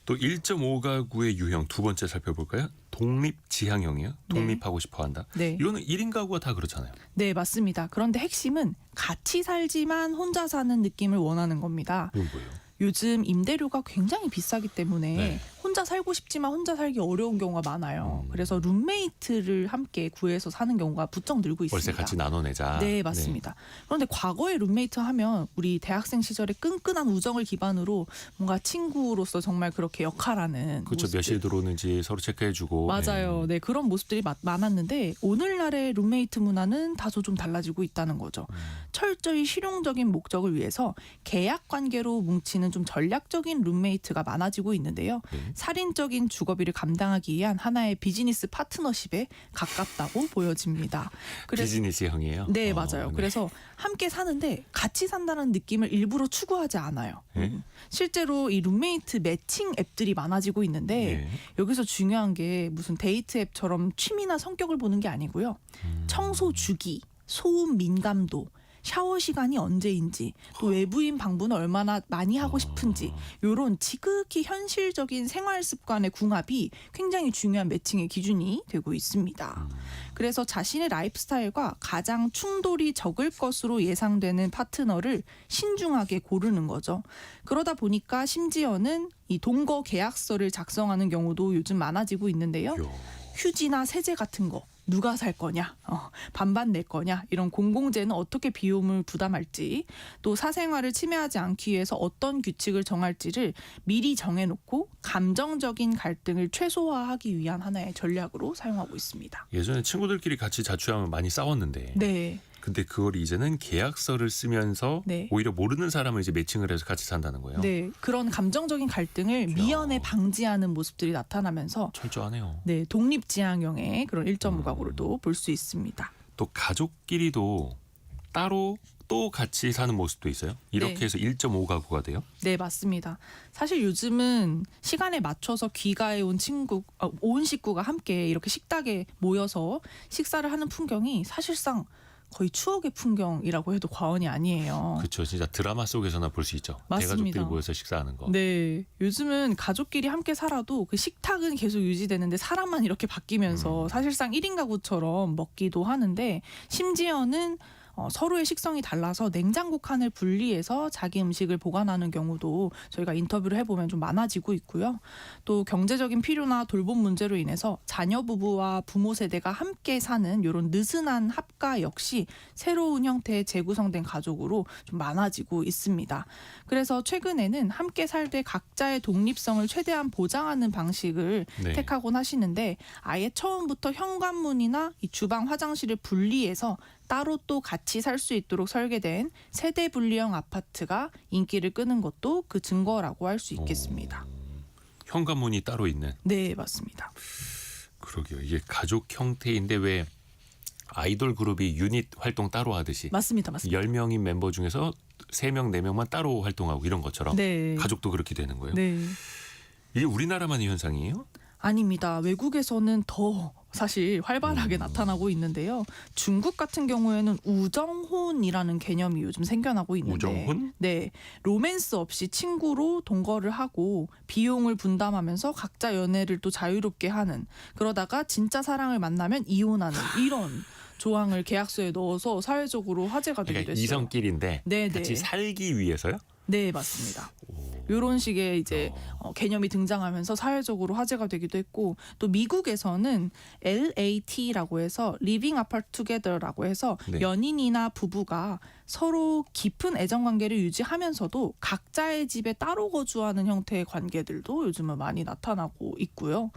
또 1.5가구의 유형 두 번째 살펴볼까요? 독립지향형이요. 독립하고 싶어한다. 네. 이거는 1인 가구가 다 그렇잖아요. 네, 맞습니다. 그런데 핵심은 같이 살지만 혼자 사는 느낌을 원하는 겁니다. 이건 뭐예요? 요즘 임대료가 굉장히 비싸기 때문에 네. 혼자 살고 싶지만 혼자 살기 어려운 경우가 많아요. 그래서 룸메이트를 함께 구해서 사는 경우가 부쩍 늘고 있습니다. 월세 같이 나눠내자. 네, 맞습니다. 그런데 과거에 룸메이트 하면 우리 대학생 시절에 끈끈한 우정을 기반으로 뭔가 친구로서 정말 그렇게 역할하는 그렇죠. 몇 모습들. 시에 들어오는지 서로 체크해주고. 맞아요. 네, 그런 모습들이 많았는데 오늘날의 룸메이트 문화는 다소 좀 달라지고 있다는 거죠. 철저히 실용적인 목적을 위해서 계약 관계로 뭉치는 좀 전략적인 룸메이트가 많아지고 있는데요. 네. 살인적인 주거비를 감당하기 위한 하나의 비즈니스 파트너십에 가깝다고 보여집니다. 비즈니스형이에요. 네, 맞아요. 네. 그래서 함께 사는데 같이 산다는 느낌을 일부러 추구하지 않아요. 네. 실제로 이 룸메이트 매칭 앱들이 많아지고 있는데 네. 여기서 중요한 게 무슨 데이트 앱처럼 취미나 성격을 보는 게 아니고요. 청소 주기, 소음 민감도, 샤워 시간이 언제인지, 또 외부인 방문을 얼마나 많이 하고 싶은지, 이런 지극히 현실적인 생활 습관의 궁합이 굉장히 중요한 매칭의 기준이 되고 있습니다. 그래서 자신의 라이프 스타일과 가장 충돌이 적을 것으로 예상되는 파트너를 신중하게 고르는 거죠. 그러다 보니까 심지어는 이 동거 계약서를 작성하는 경우도 요즘 많아지고 있는데요. 요. 휴지나 세제 같은 거 누가 살 거냐, 반반 낼 거냐, 이런 공공재는 어떻게 비용을 부담할지, 또 사생활을 침해하지 않기 위해서 어떤 규칙을 정할지를 미리 정해놓고 감정적인 갈등을 최소화하기 위한 하나의 전략으로 사용하고 있습니다. 예전에 친구들끼리 같이 자취하면 많이 싸웠는데 네. 근데 그걸 이제는 계약서를 쓰면서 네. 오히려 모르는 사람을 이제 매칭을 해서 같이 산다는 거예요. 네, 그런 감정적인 갈등을 미연에 방지하는 모습들이 나타나면서 철저하네요. 네, 독립지향형의 그런 1.5가구를 또 볼 수 있습니다. 또 가족끼리도 따로 또 같이 사는 모습도 있어요. 이렇게 네. 해서 1.5가구가 돼요. 네, 맞습니다. 사실 요즘은 시간에 맞춰서 귀가해 온 식구가 함께 이렇게 식탁에 모여서 식사를 하는 풍경이 사실상 거의 추억의 풍경이라고 해도 과언이 아니에요. 그렇죠. 진짜 드라마 속에서나 볼 수 있죠. 맞습니다. 대가족들이 모여서 식사하는 거. 네, 요즘은 가족끼리 함께 살아도 그 식탁은 계속 유지되는데 사람만 이렇게 바뀌면서 사실상 1인 가구처럼 먹기도 하는데 심지어는 서로의 식성이 달라서 냉장고 칸을 분리해서 자기 음식을 보관하는 경우도 저희가 인터뷰를 해보면 좀 많아지고 있고요. 또 경제적인 필요나 돌봄 문제로 인해서 자녀 부부와 부모 세대가 함께 사는 이런 느슨한 합가 역시 새로운 형태의 재구성된 가족으로 좀 많아지고 있습니다. 그래서 최근에는 함께 살 때 각자의 독립성을 최대한 보장하는 방식을 네. 택하곤 하시는데 아예 처음부터 현관문이나 이 주방 화장실을 분리해서 따로 또 같이 살 수 있도록 설계된 세대 분리형 아파트가 인기를 끄는 것도 그 증거라고 할 수 있겠습니다. 현관문이 따로 있는. 네, 맞습니다. 그러게요. 이게 가족 형태인데 왜 아이돌 그룹이 유닛 활동 따로 하듯이 맞습니다. 10명인 멤버 중에서 3명, 4명만 따로 활동하고 이런 것처럼 네. 가족도 그렇게 되는 거예요. 네. 이게 우리나라만의 현상이에요? 아닙니다. 외국에서는 더 사실 활발하게 나타나고 있는데요. 중국 같은 경우에는 우정혼이라는 개념이 요즘 생겨나고 있는데 우정혼? 네, 로맨스 없이 친구로 동거를 하고 비용을 분담하면서 각자 연애를 또 자유롭게 하는 그러다가 진짜 사랑을 만나면 이혼하는 이런 조항을 계약서에 넣어서 사회적으로 화제가 되기도 그러니까 했어요. 이성끼리인데 네, 같이 네. 살기 위해서요? 네, 맞습니다. 이런 식의 이제 개념이 등장하면서 사회적으로 화제가 되기도 했고 또 미국에서는 LAT라고 해서 Living Apart Together라고 해서 네. 연인이나 부부가 서로 깊은 애정 관계를 유지하면서도 각자의 집에 따로 거주하는 형태의 관계들도 요즘은 많이 나타나고 있고요.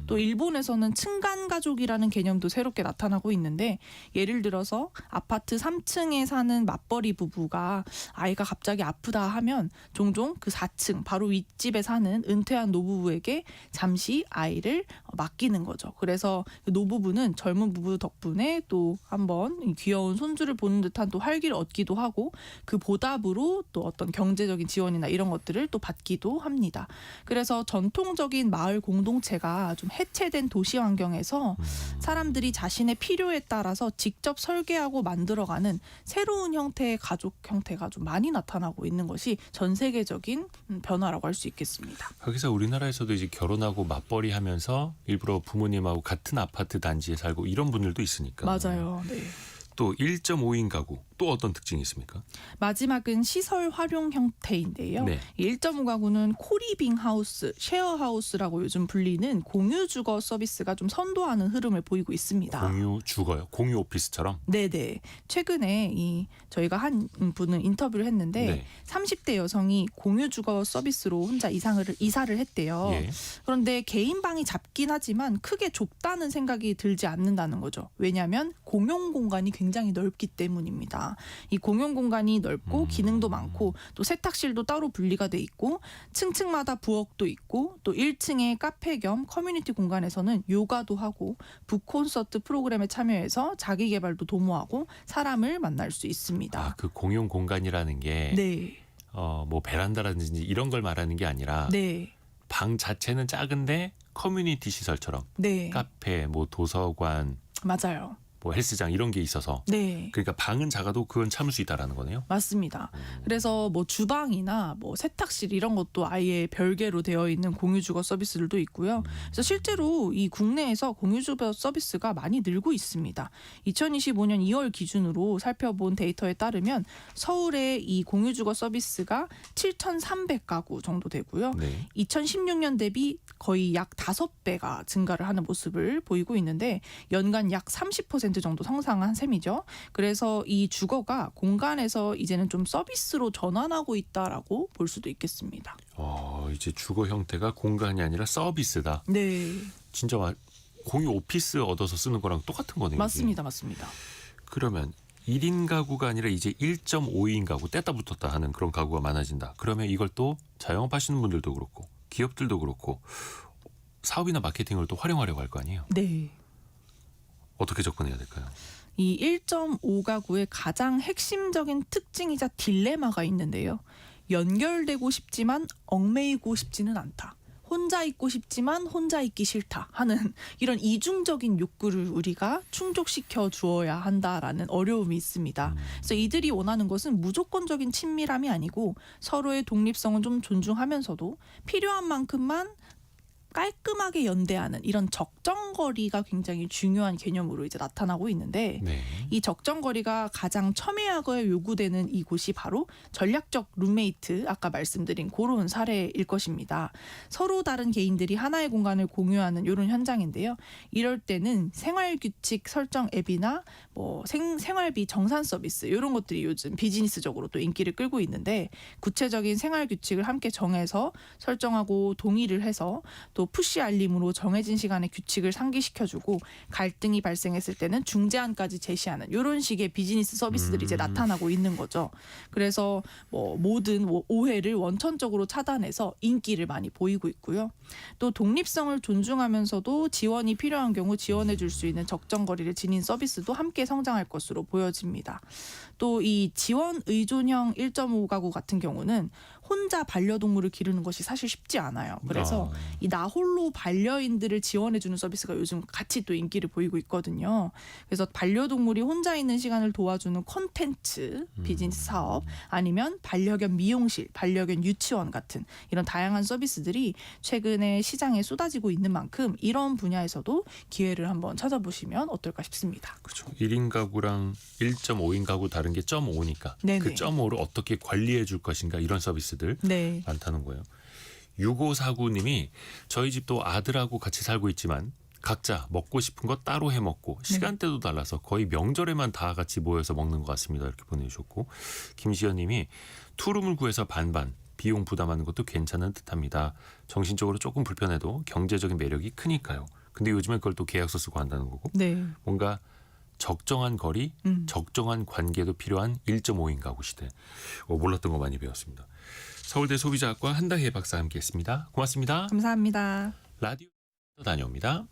또 일본에서는 층간 가족이라는 개념도 새롭게 나타나고 있는데 예를 들어서 아파트 3층에 사는 맞벌이 부부가 아이가 갑자기 아프다 하면 종종 그 4층 바로 윗집에 사는 은퇴한 노부부에게 잠시 아이를 맡기는 거죠. 그래서 그 노부부는 젊은 부부 덕분에 또 한번 이 귀여운 손주를 보는 듯한 또 활기를 얻기도 하고 그 보답으로 또 어떤 경제적인 지원이나 이런 것들을 또 받기도 합니다. 그래서 전통적인 마을 공동체가 좀 해체된 도시 환경에서 사람들이 자신의 필요에 따라서 직접 설계하고 만들어가는 새로운 형태의 가족 형태가 좀 많이 나타나고 있는 것이 전 세계적인 변화라고 할 수 있겠습니다. 거기서 우리나라에서도 이제 결혼하고 맞벌이 하면서 일부러 부모님하고 같은 아파트 단지에 살고 이런 분들도 있으니까. 맞아요. 네. 또 1.5인 가구 또 어떤 특징이 있습니까? 마지막은 시설 활용 형태인데요. 네. 1.5가구는 코리빙 하우스, 쉐어 하우스라고 요즘 불리는 공유 주거 서비스가 좀 선도하는 흐름을 보이고 있습니다. 공유 주거요. 공유 오피스처럼. 네네. 최근에 저희가 한 분은 인터뷰를 했는데 네. 30대 여성이 공유 주거 서비스로 혼자 이사를 했대요. 예. 그런데 개인 방이 작긴 하지만 크게 좁다는 생각이 들지 않는다는 거죠. 왜냐하면 공용 공간이 굉장히 넓기 때문입니다. 이 공용 공간이 넓고 기능도 많고 또 세탁실도 따로 분리가 돼 있고 층층마다 부엌도 있고 또 1층에 카페 겸 커뮤니티 공간에서는 요가도 하고 북콘서트 프로그램에 참여해서 자기 개발도 도모하고 사람을 만날 수 있습니다. 아, 그 공용 공간이라는 게 네, 뭐 베란다라든지 이런 걸 말하는 게 아니라 네, 방 자체는 작은데 커뮤니티 시설처럼 네, 카페, 뭐 도서관, 맞아요. 뭐 헬스장 이런 게 있어서 네. 그러니까 방은 작아도 그건 참을 수 있다라는 거네요. 맞습니다. 그래서 뭐 주방이나 뭐 세탁실 이런 것도 아예 별개로 되어 있는 공유주거 서비스들도 있고요. 그래서 실제로 이 국내에서 공유주거 서비스가 많이 늘고 있습니다. 2025년 2월 기준으로 살펴본 데이터에 따르면 서울의 이 공유주거 서비스가 7,300가구 정도 되고요. 네. 2016년 대비 거의 약 5배가 증가를 하는 모습을 보이고 있는데 연간 약 30% 정도 성장한 셈이죠. 그래서 이 주거가 공간에서 이제는 좀 서비스로 전환하고 있다라고 볼 수도 있겠습니다. 이제 주거 형태가 공간이 아니라 서비스다. 네, 진짜 공유 오피스 얻어서 쓰는 거랑 똑같은 거네요. 이게. 맞습니다. 맞습니다. 그러면 1인 가구가 아니라 이제 1.5인 가구 뗐다 붙었다 하는 그런 가구가 많아진다. 그러면 이걸 또 자영업 하시는 분들도 그렇고 기업들도 그렇고 사업이나 마케팅을 또 활용하려고 할 거 아니에요. 네. 어떻게 접근해야 될까요? 이 1.5 가구의 가장 핵심적인 특징이자 딜레마가 있는데요. 연결되고 싶지만 얽매이고 싶지는 않다. 혼자 있고 싶지만 혼자 있기 싫다 하는 이런 이중적인 욕구를 우리가 충족시켜 주어야 한다라는 어려움이 있습니다. 그래서 이들이 원하는 것은 무조건적인 친밀함이 아니고 서로의 독립성은 좀 존중하면서도 필요한 만큼만 깔끔하게 연대하는 이런 적정거리가 굉장히 중요한 개념으로 이제 나타나고 있는데 네. 이 적정거리가 가장 첨예하게 요구되는 이곳이 바로 전략적 룸메이트, 아까 말씀드린 그런 사례일 것입니다. 서로 다른 개인들이 하나의 공간을 공유하는 이런 현장인데요. 이럴 때는 생활규칙 설정 앱이나 뭐 생활비 정산 서비스 이런 것들이 요즘 비즈니스적으로 또 인기를 끌고 있는데 구체적인 생활규칙을 함께 정해서 설정하고 동의를 해서 또 푸시 알림으로 정해진 시간에 규칙을 상기시켜주고 갈등이 발생했을 때는 중재안까지 제시하는 이런 식의 비즈니스 서비스들이 이제 나타나고 있는 거죠. 그래서 뭐 모든 오해를 원천적으로 차단해서 인기를 많이 보이고 있고요. 또 독립성을 존중하면서도 지원이 필요한 경우 지원해 줄 수 있는 적정거리를 지닌 서비스도 함께 성장할 것으로 보여집니다. 또 이 지원 의존형 1.5 가구 같은 경우는 혼자 반려동물을 기르는 것이 사실 쉽지 않아요. 그래서 이 나홀로 반려인들을 지원해주는 서비스가 요즘 같이 또 인기를 보이고 있거든요. 그래서 반려동물이 혼자 있는 시간을 도와주는 콘텐츠, 비즈니스 사업, 아니면 반려견 미용실, 반려견 유치원 같은 이런 다양한 서비스들이 최근에 시장에 쏟아지고 있는 만큼 이런 분야에서도 기회를 한번 찾아보시면 어떨까 싶습니다. 그렇죠. 1인 가구랑 1.5인 가구 다른 게 0.5니까 네네. 그 0.5를 어떻게 관리해 줄 것인가 이런 서비스들 네. 많다는 거예요. 6549님이 저희 집도 아들하고 같이 살고 있지만 각자 먹고 싶은 거 따로 해 먹고 시간대도 달라서 거의 명절에만 다 같이 모여서 먹는 것 같습니다. 이렇게 보내주셨고 김시연님이 투룸을 구해서 반반 비용 부담하는 것도 괜찮은 듯합니다. 정신적으로 조금 불편해도 경제적인 매력이 크니까요. 근데 요즘엔 그걸 또 계약서 쓰고 한다는 거고 네. 뭔가 적정한 거리, 적정한 관계도 필요한 1.5인 가구 시대. 몰랐던 거 많이 배웠습니다. 서울대 소비자학과 한다혜 박사 함께했습니다. 고맙습니다. 감사합니다. 라디오 다녀옵니다.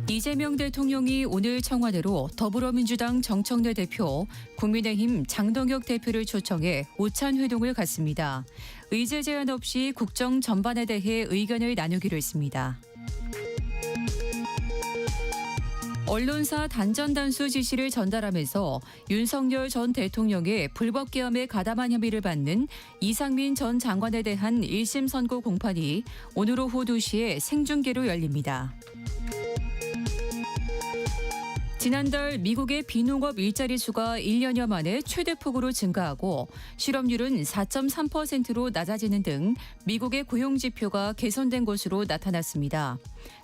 이재명 대통령이 오늘 청와대로 더불어민주당 정청래 대표, 국민의힘 장동혁 대표를 초청해 오찬 회동을 갖습니다. 의제 제한 없이 국정 전반에 대해 의견을 나누기로 했습니다. 언론사 단전단수 지시를 전달하면서 윤석열 전 대통령의 불법 계엄에 가담한 혐의를 받는 이상민 전 장관에 대한 1심 선고 공판이 오늘 오후 2시에 생중계로 열립니다. 지난달 미국의 비농업 일자리 수가 1년여 만에 최대폭으로 증가하고 실업률은 4.3%로 낮아지는 등 미국의 고용 지표가 개선된 것으로 나타났습니다.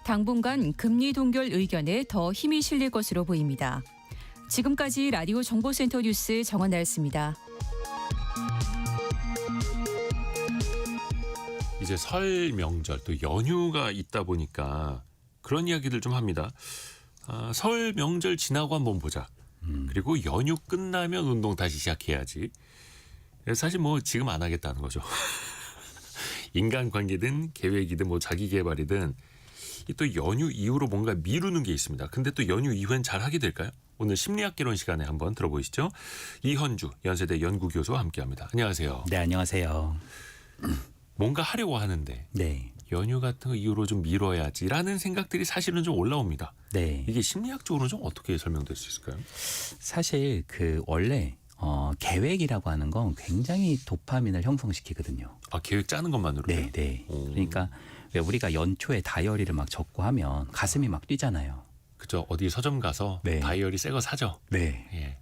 당분간 금리 동결 의견에 더 힘이 실릴 것으로 보입니다. 지금까지 라디오 정보센터 뉴스 정원나였습니다. 이제 설 명절 또 연휴가 있다 보니까 그런 이야기들 좀 합니다. 설 명절 지나고 한번 보자. 그리고 연휴 끝나면 운동 다시 시작해야지. 사실 뭐 지금 안 하겠다는 거죠. 인간관계든 계획이든 뭐 자기개발이든 또 연휴 이후로 뭔가 미루는 게 있습니다. 근데 또 연휴 이후엔 잘 하게 될까요? 오늘 심리학개론 시간에 한번 들어보시죠. 이현주 연세대 연구교수와 함께합니다. 안녕하세요. 네, 안녕하세요. 뭔가 하려고 하는데 네. 연휴 같은 거 이후로 좀 미뤄야지라는 생각들이 사실은 좀 올라옵니다. 네. 이게 심리학적으로 좀 어떻게 설명될 수 있을까요? 사실 원래 계획이라고 하는 건 굉장히 도파민을 형성시키거든요. 계획 짜는 것만으로요? 네, 네. 오. 그러니까 왜 우리가 연초에 다이어리를 막 적고 하면 가슴이 막 뛰잖아요. 그죠. 어디 서점 가서 네. 다이어리 새 거 사죠. 네. 예.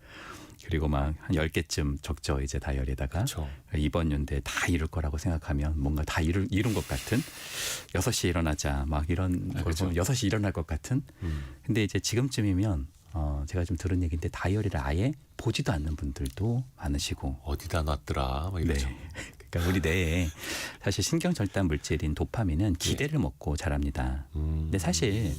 그리고 막 한 10개쯤 적죠. 이제 다이어리에다가. 그렇죠. 이번 연도에 다 이룰 거라고 생각하면 뭔가 다 이룬 것 같은 6시에 일어나자 막 이런 걸 그렇죠. 보면 6시 일어날 것 같은. 근데 이제 지금쯤이면 제가 좀 들은 얘기인데 다이어리를 아예 보지도 않는 분들도 많으시고. 어디다 놨더라 막 이러죠. 네. 그러니까 우리 뇌에 사실 신경절단 물질인 도파민은 기대를 먹고 자랍니다. 근데 사실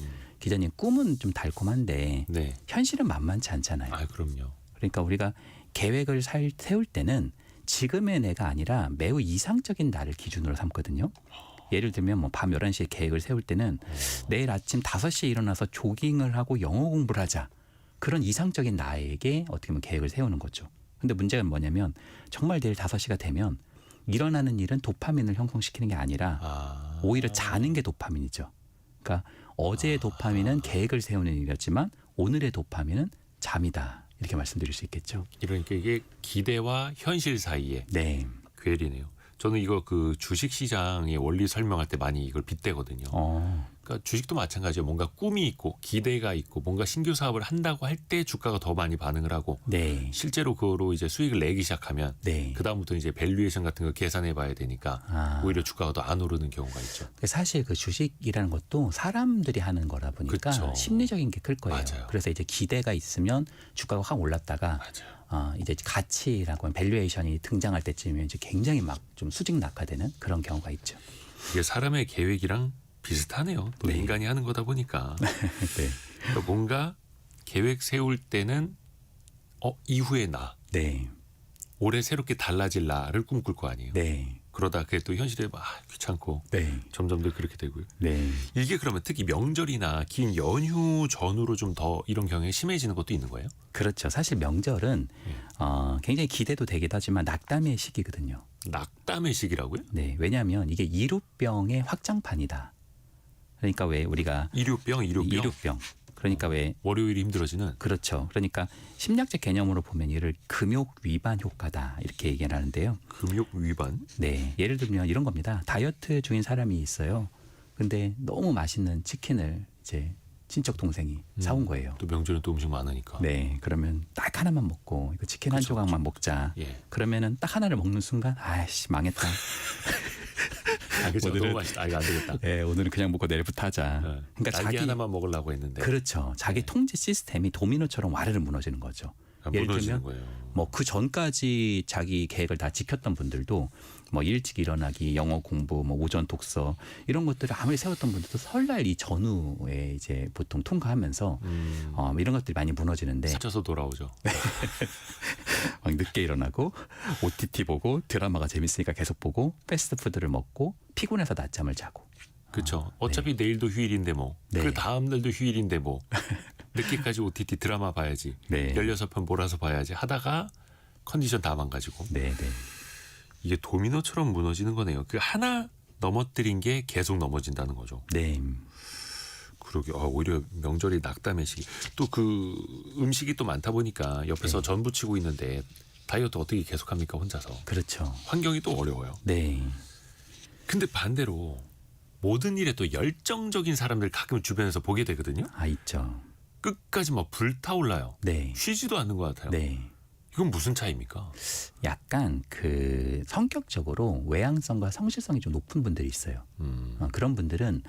기자님 꿈은 좀 달콤한데 네. 현실은 만만치 않잖아요. 아, 그럼요. 그러니까 우리가 계획을 세울 때는 지금의 내가 아니라 매우 이상적인 나를 기준으로 삼거든요. 예를 들면 뭐 밤 11시에 계획을 세울 때는 내일 아침 5시에 일어나서 조깅을 하고 영어 공부를 하자. 그런 이상적인 나에게 어떻게 보면 계획을 세우는 거죠. 근데 문제가 뭐냐면 정말 내일 5시가 되면 일어나는 일은 도파민을 형성시키는 게 아니라 아. 오히려 자는 게 도파민이죠. 그러니까 어제의 도파민은 계획을 세우는 일이었지만 오늘의 도파민은 잠이다. 이렇게 말씀드릴 수 있겠죠. 그러니까 이게 기대와 현실 사이에 네. 괴리네요. 저는 이거 그 주식 시장의 원리 설명할 때 많이 이걸 빗대거든요. 그러니까 주식도 마찬가지예요. 뭔가 꿈이 있고 기대가 있고 뭔가 신규 사업을 한다고 할 때 주가가 더 많이 반응을 하고 네. 실제로 그거로 이제 수익을 내기 시작하면 네. 그다음부터 이제 밸류에이션 같은 거 계산해 봐야 되니까 아. 오히려 주가가 더 안 오르는 경우가 있죠. 사실 그 주식이라는 것도 사람들이 하는 거라 보니까 그쵸. 심리적인 게 클 거예요. 맞아요. 그래서 이제 기대가 있으면 주가가 확 올랐다가 맞아요. 이제 가치라고 하면 밸류에이션이 등장할 때쯤이면 이제 굉장히 막 좀 수직 낙하되는 그런 경우가 있죠. 이게 사람의 계획이랑 비슷하네요. 또 네. 인간이 하는 거다 보니까 네. 그러니까 뭔가 계획 세울 때는 이후에 나 네. 올해 새롭게 달라질 나를 꿈꿀 거 아니에요. 네. 그러다 그게 또 현실에 막 귀찮고 네. 점점 더 그렇게 되고요. 네. 이게 그러면 특히 명절이나 긴 연휴 전후로 좀 더 이런 경향이 심해지는 것도 있는 거예요? 그렇죠. 사실 명절은 굉장히 기대도 되기도 하지만 낙담의 시기거든요. 낙담의 시기라고요? 네. 왜냐하면 이게 이륙병의 확장판이다. 그러니까 왜 우리가 일요병. 이륙병. 그러니까 왜 월요일이 힘들어지는. 그렇죠. 그러니까 심리학적 개념으로 보면 이를 금욕 위반 효과다 이렇게 얘기를 하는데요. 금욕 위반. 네, 예를 들면 이런 겁니다. 다이어트 중인 사람이 있어요. 근데 너무 맛있는 치킨을 이제 친척 동생이 사온 거예요. 또 명절은 또 음식 많으니까. 네, 그러면 딱 하나만 먹고 이거 치킨 한 그쵸, 조각만 먹자. 예. 그러면은 딱 하나를 먹는 순간 아이씨 망했다. 아, 그렇죠. 오늘은- 너무 맛있다. 이거 안 되겠다. 네, 오늘은 그냥 먹고 내일부터 하자. 네. 그러니까 날개 자기 하나만 먹으려고 했는데 그렇죠. 자기 네. 통제 시스템이 도미노처럼 와르르 무너지는 거죠. 예를 무너지는 들면 거예요. 뭐 그 전까지 자기 계획을 다 지켰던 분들도 뭐 일찍 일어나기, 영어 공부, 뭐 오전 독서 이런 것들을 아무리 세웠던 분들도 설날 이 전후에 이제 보통 통과하면서 이런 것들이 많이 무너지는데 사쳐서 돌아오죠. 막 늦게 일어나고 OTT 보고 드라마가 재밌으니까 계속 보고 패스트푸드를 먹고 피곤해서 낮잠을 자고 그렇죠. 어차피 내일도 휴일인데 뭐. 네. 그 다음 날도 휴일인데 뭐. 늦게까지 OTT 드라마 봐야지. 네. 16편 몰아서 봐야지 하다가 컨디션 다 망가지고. 네, 네. 이게 도미노처럼 무너지는 거네요. 그 하나 넘어뜨린 게 계속 넘어진다는 거죠. 네. 그러게. 오히려 명절이 낙담의 시기. 또 그 음식이 또 많다 보니까 옆에서 네. 전 부치고 있는데 다이어트 어떻게 계속합니까 혼자서. 그렇죠. 환경이 또 어려워요. 네. 근데 반대로 모든 일에 또 열정적인 사람들 가끔 주변에서 보게 되거든요. 아, 있죠. 끝까지 막 불타올라요. 네. 쉬지도 않는 것 같아요. 네. 이건 무슨 차이입니까? 약간 그 성격적으로 외향성과 성실성이 좀 높은 분들이 있어요. 그런 분들은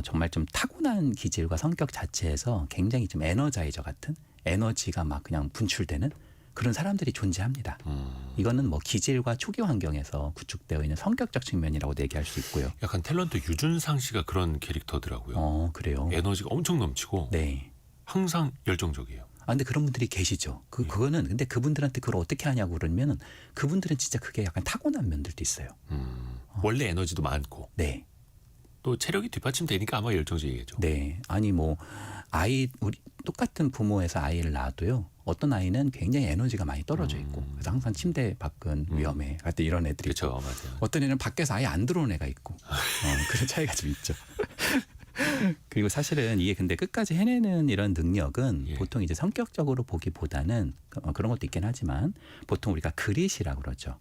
정말 좀 타고난 기질과 성격 자체에서 굉장히 좀 에너자이저 같은 에너지가 막 그냥 분출되는 그런 사람들이 존재합니다. 이거는 뭐 기질과 초기 환경에서 구축되어 있는 성격적 측면이라고도 얘기할 수 있고요. 약간 탤런트 유준상 씨가 그런 캐릭터더라고요. 그래요. 에너지가 엄청 넘치고 네. 항상 열정적이에요. 근데 그런 분들이 계시죠. 그거는 근데 그분들한테 그걸 어떻게 하냐고 그러면은 그분들은 진짜 그게 약간 타고난 면들도 있어요. 원래 에너지도 많고 네. 또 체력이 뒷받침되니까 아마 열정적이겠죠. 네. 아니 뭐 우리 똑같은 부모에서 아이를 낳아도요. 어떤 아이는 굉장히 에너지가 많이 떨어져 있고 그래서 항상 침대 밖은 위험해. 같은 이런 애들이 그렇죠, 있고 맞아요. 어떤 애는 밖에서 아예 안 들어온 애가 있고 그런 차이가 좀 있죠. 그리고 사실은 이게 근데 끝까지 해내는 이런 능력은 예. 보통 이제 성격적으로 보기보다는 그런 것도 있긴 하지만 보통 우리가 그릿이라고 그러죠.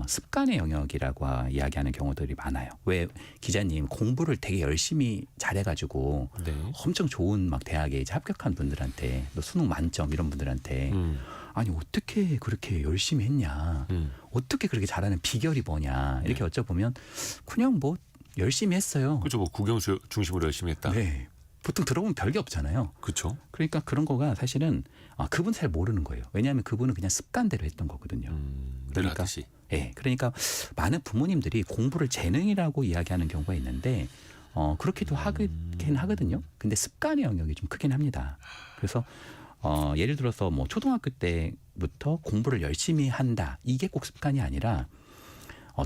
습관의 영역이라고 이야기하는 경우들이 많아요. 왜 기자님 공부를 되게 열심히 잘해가지고 네. 엄청 좋은 막 대학에 이제 합격한 분들한테 또 수능 만점 이런 분들한테 아니 어떻게 그렇게 열심히 했냐, 어떻게 그렇게 잘하는 비결이 뭐냐 이렇게 여쭤보면 그냥 뭐 열심히 했어요. 그렇죠. 뭐 국영 중심으로 열심히 했다. 네. 보통 들어보면 별게 없잖아요. 그렇죠. 그러니까 그런 거가 사실은 그분 잘 모르는 거예요. 왜냐하면 그분은 그냥 습관대로 했던 거거든요. 늘 그러니까 하듯이. 예, 그러니까 많은 부모님들이 공부를 재능이라고 이야기하는 경우가 있는데 그렇기도 하긴 하거든요. 근데 습관의 영역이 좀 크긴 합니다. 그래서 예를 들어서 뭐 초등학교 때부터 공부를 열심히 한다. 이게 꼭 습관이 아니라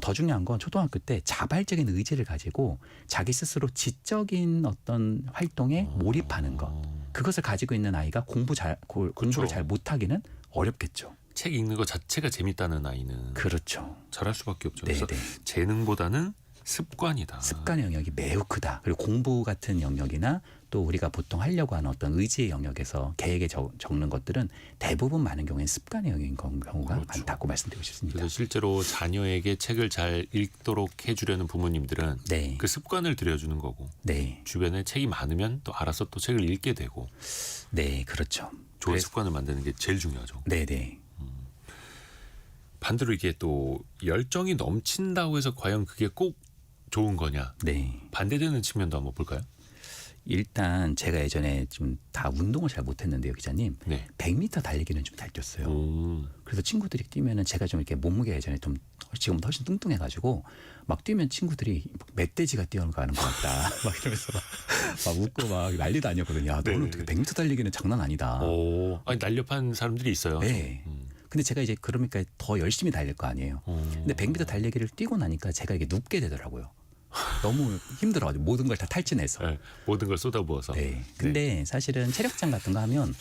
더 중요한 건 초등학교 때 자발적인 의지를 가지고 자기 스스로 지적인 어떤 활동에 몰입하는 것. 그것을 가지고 있는 아이가 공부를 잘 못하기는 어렵겠죠. 책 읽는 것 자체가 재밌다는 아이는 그렇죠. 잘할 수밖에 없죠. 네, 그래서 네. 재능보다는 습관이다. 습관의 영역이 매우 크다. 그리고 공부 같은 영역이나 또 우리가 보통 하려고 하는 어떤 의지의 영역에서 계획에 적는 것들은 대부분 많은 경우에는 습관의 영역인 경우가 그렇죠. 많다고 말씀드리고 싶습니다. 그래서 실제로 자녀에게 책을 잘 읽도록 해주려는 부모님들은 네, 그 습관을 들여주는 거고 네, 주변에 책이 많으면 또 알아서 또 책을 읽게 되고 네, 그렇죠. 좋은 그래서- 습관을 만드는 게 제일 중요하죠. 네, 네. 반대로 이게 또 열정이 넘친다고 해서 과연 그게 꼭 좋은 거냐? 네. 반대되는 측면도 한번 볼까요? 일단 제가 예전에 좀 다 운동을 잘 못했는데요, 기자님. 네. 100m 달리기는 좀 잘 뛰었어요. 그래서 친구들이 뛰면은 제가 좀 이렇게 몸무게가 예전에 좀 지금보다 훨씬 뚱뚱해가지고 막 뛰면 친구들이 멧돼지가 뛰어가는 것 같다. 막 이러면서 막 웃고 막 난리도 아니었거든요. 야, 너는 네. 어떻게 100m 달리기는 장난 아니다. 아니 날렵한 사람들이 있어요. 네. 음. 근데 제가 이제 그러니까 더 열심히 달릴 거 아니에요. 근데 100m 달리기를 뛰고 나니까 제가 이게 눕게 되더라고요. 너무 힘들어가지고 모든 걸 다 탈진해서. 네, 모든 걸 쏟아부어서. 네. 근데 사실은 체력장 같은 거 하면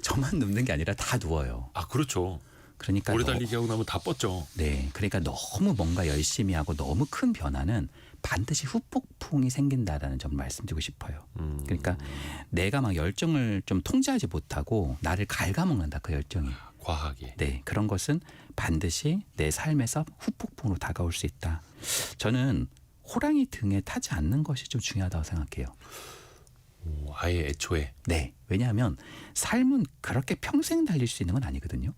저만 눕는 게 아니라 다 누워요. 아 그렇죠. 그러니까 오래 달리기 하고 나면 다 뻗죠. 네. 그러니까 너무 뭔가 열심히 하고 너무 큰 변화는 반드시 후폭풍이 생긴다라는 점을 말씀드리고 싶어요. 그러니까 내가 막 열정을 좀 통제하지 못하고 나를 갉아먹는다 그 열정이. 과하게. 네. 그런 것은 반드시 내 삶에서 후폭풍으로 다가올 수 있다. 저는 호랑이 등에 타지 않는 것이 좀 중요하다고 생각해요. 아예 애초에. 네. 왜냐하면 삶은 그렇게 평생 달릴 수 있는 건 아니거든요.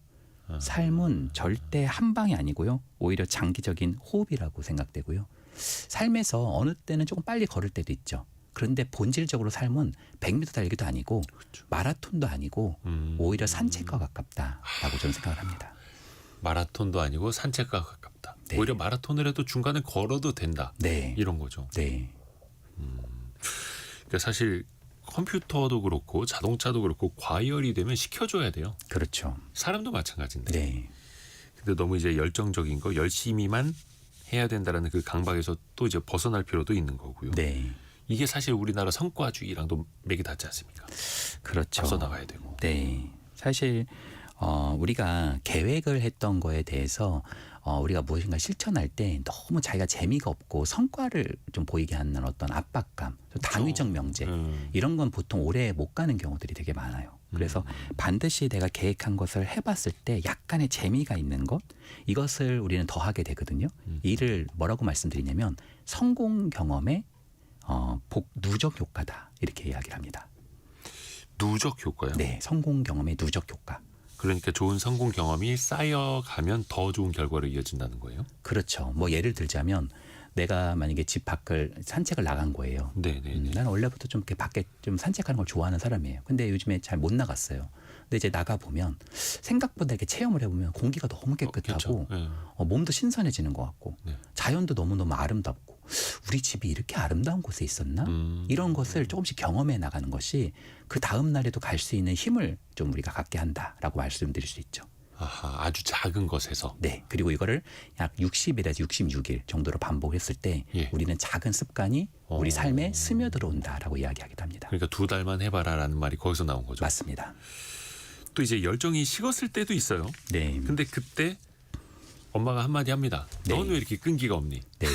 삶은 절대 한 방이 아니고요. 오히려 장기적인 호흡이라고 생각되고요. 삶에서 어느 때는 조금 빨리 걸을 때도 있죠. 그런데 본질적으로 삶은 100m 달리기도 아니고 마라톤도 아니고 오히려 산책과 가깝다라고 저는 생각을 합니다. 마라톤도 아니고 산책과 가깝다. 네. 오히려 마라톤을 해도 중간에 걸어도 된다. 네. 이런 거죠. 네. 그러니까 사실 컴퓨터도 그렇고 자동차도 그렇고 과열이 되면 식혀줘야 돼요. 그렇죠. 사람도 마찬가지인데. 네. 근데 너무 이제 열정적인 거 열심히만 해야 된다라는 그 강박에서 또 이제 벗어날 필요도 있는 거고요. 네. 이게 사실 우리나라 성과주의랑도 맥이 닿지 않습니까? 그렇죠. 벗어나가야 되고. 네. 사실 우리가 계획을 했던 거에 대해서 우리가 무엇인가 실천할 때 너무 자기가 재미가 없고 성과를 좀 보이게 하는 어떤 압박감, 좀 당위적 명제 이런 건 보통 오래 못 가는 경우들이 되게 많아요. 그래서 반드시 내가 계획한 것을 해봤을 때 약간의 재미가 있는 것 이것을 우리는 더 하게 되거든요. 이를 뭐라고 말씀드리냐면 성공 경험의 누적 효과다 이렇게 이야기를 합니다. 누적 효과요. 네, 성공 경험의 누적 효과. 그러니까 좋은 성공 경험이 쌓여가면 더 좋은 결과로 이어진다는 거예요. 그렇죠. 뭐 예를 들자면 내가 만약에 집 밖을 산책을 나간 거예요. 네네. 나는 원래부터 좀 이렇게 밖에 좀 산책하는 걸 좋아하는 사람이에요. 근데 요즘에 잘 못 나갔어요. 근데 이제 나가 보면 생각보다 이렇게 체험을 해보면 공기가 너무 깨끗하고 네. 몸도 신선해지는 것 같고 네. 자연도 너무너무 아름답고 우리 집이 이렇게 아름다운 곳에 있었나? 이런 것을 조금씩 경험해 나가는 것이 그 다음 날에도 갈 수 있는 힘을 좀 우리가 갖게 한다라고 말씀드릴 수 있죠. 아하, 아주 작은 것에서. 네. 그리고 이거를 약 60일에서 66일 정도로 반복했을 때 예. 우리는 작은 습관이 우리 삶에 스며들어온다라고 이야기하기도 합니다. 그러니까 2달만 해봐라라는 말이 거기서 나온 거죠. 맞습니다. 또 이제 열정이 식었을 때도 있어요. 네. 근데 그때 엄마가 한마디 합니다. 네. 넌 왜 이렇게 끈기가 없니? 네.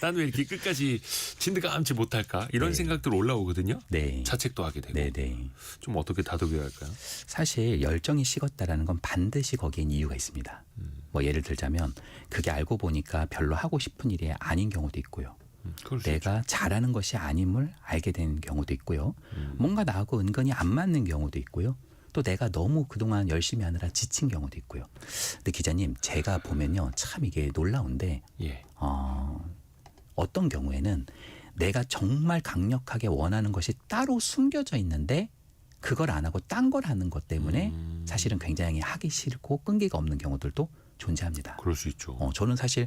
난 왜 이렇게 끝까지 진드감치 못할까? 이런 네. 생각들 올라오거든요. 네. 자책도 하게 되고. 네, 네. 좀 어떻게 다독여야 할까요? 사실 열정이 식었다라는 건 반드시 거기엔 이유가 있습니다. 뭐 예를 들자면 그게 알고 보니까 별로 하고 싶은 일이 아닌 경우도 있고요. 그럴 수 있죠. 내가 잘하는 것이 아님을 알게 된 경우도 있고요. 뭔가 나하고 은근히 안 맞는 경우도 있고요. 또 내가 너무 그동안 열심히 하느라 지친 경우도 있고요. 근데 기자님, 제가 보면요. 참 이게 놀라운데 예. 어떤 경우에는 내가 정말 강력하게 원하는 것이 따로 숨겨져 있는데 그걸 안 하고 딴 걸 하는 것 때문에 음. 사실은 굉장히 하기 싫고 끈기가 없는 경우들도 존재합니다. 그럴 수 있죠. 저는 사실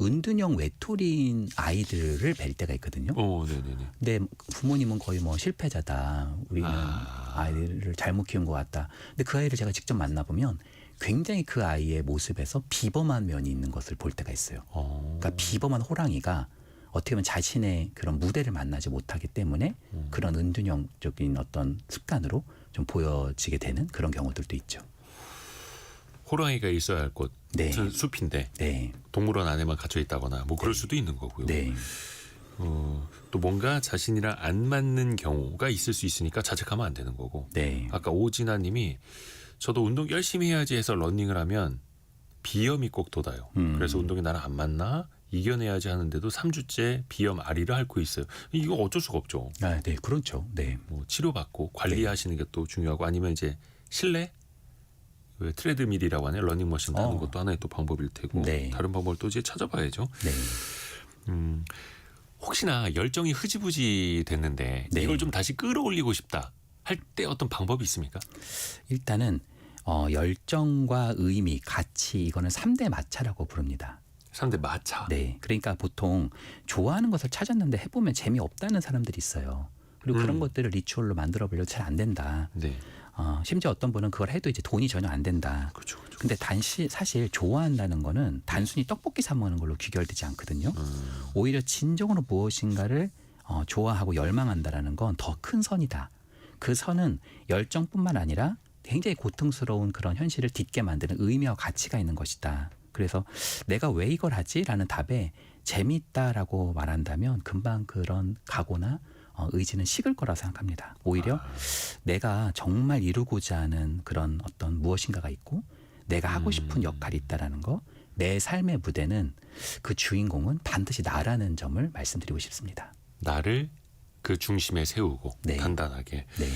은둔형 외톨이인 아이들을 뵐 때가 있거든요. 네네네. 근데 부모님은 거의 뭐 실패자다. 우리는 아. 아이들을 잘못 키운 것 같다. 근데 그 아이를 제가 직접 만나보면 굉장히 그 아이의 모습에서 비범한 면이 있는 것을 볼 때가 있어요. 그러니까 비범한 호랑이가 어떻게 보면 자신의 그런 무대를 만나지 못하기 때문에 그런 은둔형적인 어떤 습관으로 좀 보여지게 되는 그런 경우들도 있죠. 호랑이가 있어야 할 곳, 네. 숲인데 네. 동물원 안에만 갇혀 있다거나 뭐 그럴 수도 있는 거고요. 네. 또 뭔가 자신이랑 안 맞는 경우가 있을 수 있으니까 자책하면 안 되는 거고. 네. 아까 오진아님이 저도 운동 열심히 해야지 해서 러닝을 하면 비염이 꼭 돋아요. 그래서 운동이 나랑 안 맞나 이겨내야지 하는데도 3주째 비염 알이를 앓고 있어요. 이거 어쩔 수가 없죠. 아, 네. 그렇죠. 네. 뭐 치료받고 관리하시는 게 또 중요하고 아니면 이제 실내 왜 트레드밀이라고 하네 러닝머신 타는 것도 하나의 또 방법일 테고 네. 다른 방법을 또 이제 찾아봐야죠. 네. 혹시나 열정이 흐지부지 됐는데 네. 이걸 좀 다시 끌어올리고 싶다 할 때 어떤 방법이 있습니까? 일단은 열정과 의미, 가치 이거는 3대 마차라고 부릅니다. 상대 마차. 네. 그러니까 보통 좋아하는 것을 찾았는데 해보면 재미없다는 사람들이 있어요. 그리고 그런 것들을 리추얼로 만들어 보려도 잘 안 된다. 네. 심지어 어떤 분은 그걸 해도 이제 돈이 전혀 안 된다. 그렇죠. 그렇죠. 근데 사실 좋아한다는 거는 단순히 떡볶이 사 먹는 걸로 귀결되지 않거든요. 오히려 진정으로 무엇인가를 좋아하고 열망한다라는 건 더 큰 선이다. 그 선은 열정뿐만 아니라 굉장히 고통스러운 그런 현실을 딛게 만드는 의미와 가치가 있는 것이다. 그래서 내가 왜 이걸 하지라는 답에 재미있다라고 말한다면 금방 그런 각오나 의지는 식을 거라 생각합니다. 오히려 내가 정말 이루고자 하는 그런 어떤 무엇인가가 있고 내가 하고 싶은 역할이 있다라는 거, 내 삶의 무대는 그 주인공은 반드시 나라는 점을 말씀드리고 싶습니다. 나를 그 중심에 세우고 네. 단단하게. 네,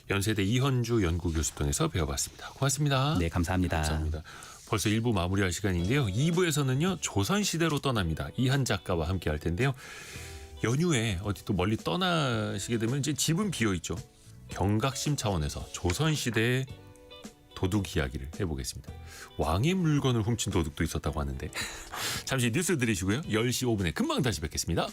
연세대 이현주 연구교수 통해서 배워봤습니다. 고맙습니다. 네 감사합니다. 감사합니다. 벌써 1부 마무리할 시간인데요. 2부에서는요. 조선시대로 떠납니다. 이한 작가와 함께 할 텐데요. 연휴에 어디 또 멀리 떠나시게 되면 이제 집은 비어있죠. 경각심 차원에서 조선시대의 도둑 이야기를 해보겠습니다. 왕의 물건을 훔친 도둑도 있었다고 하는데 잠시 뉴스 들으시고요. 10시 5분에 금방 다시 뵙겠습니다.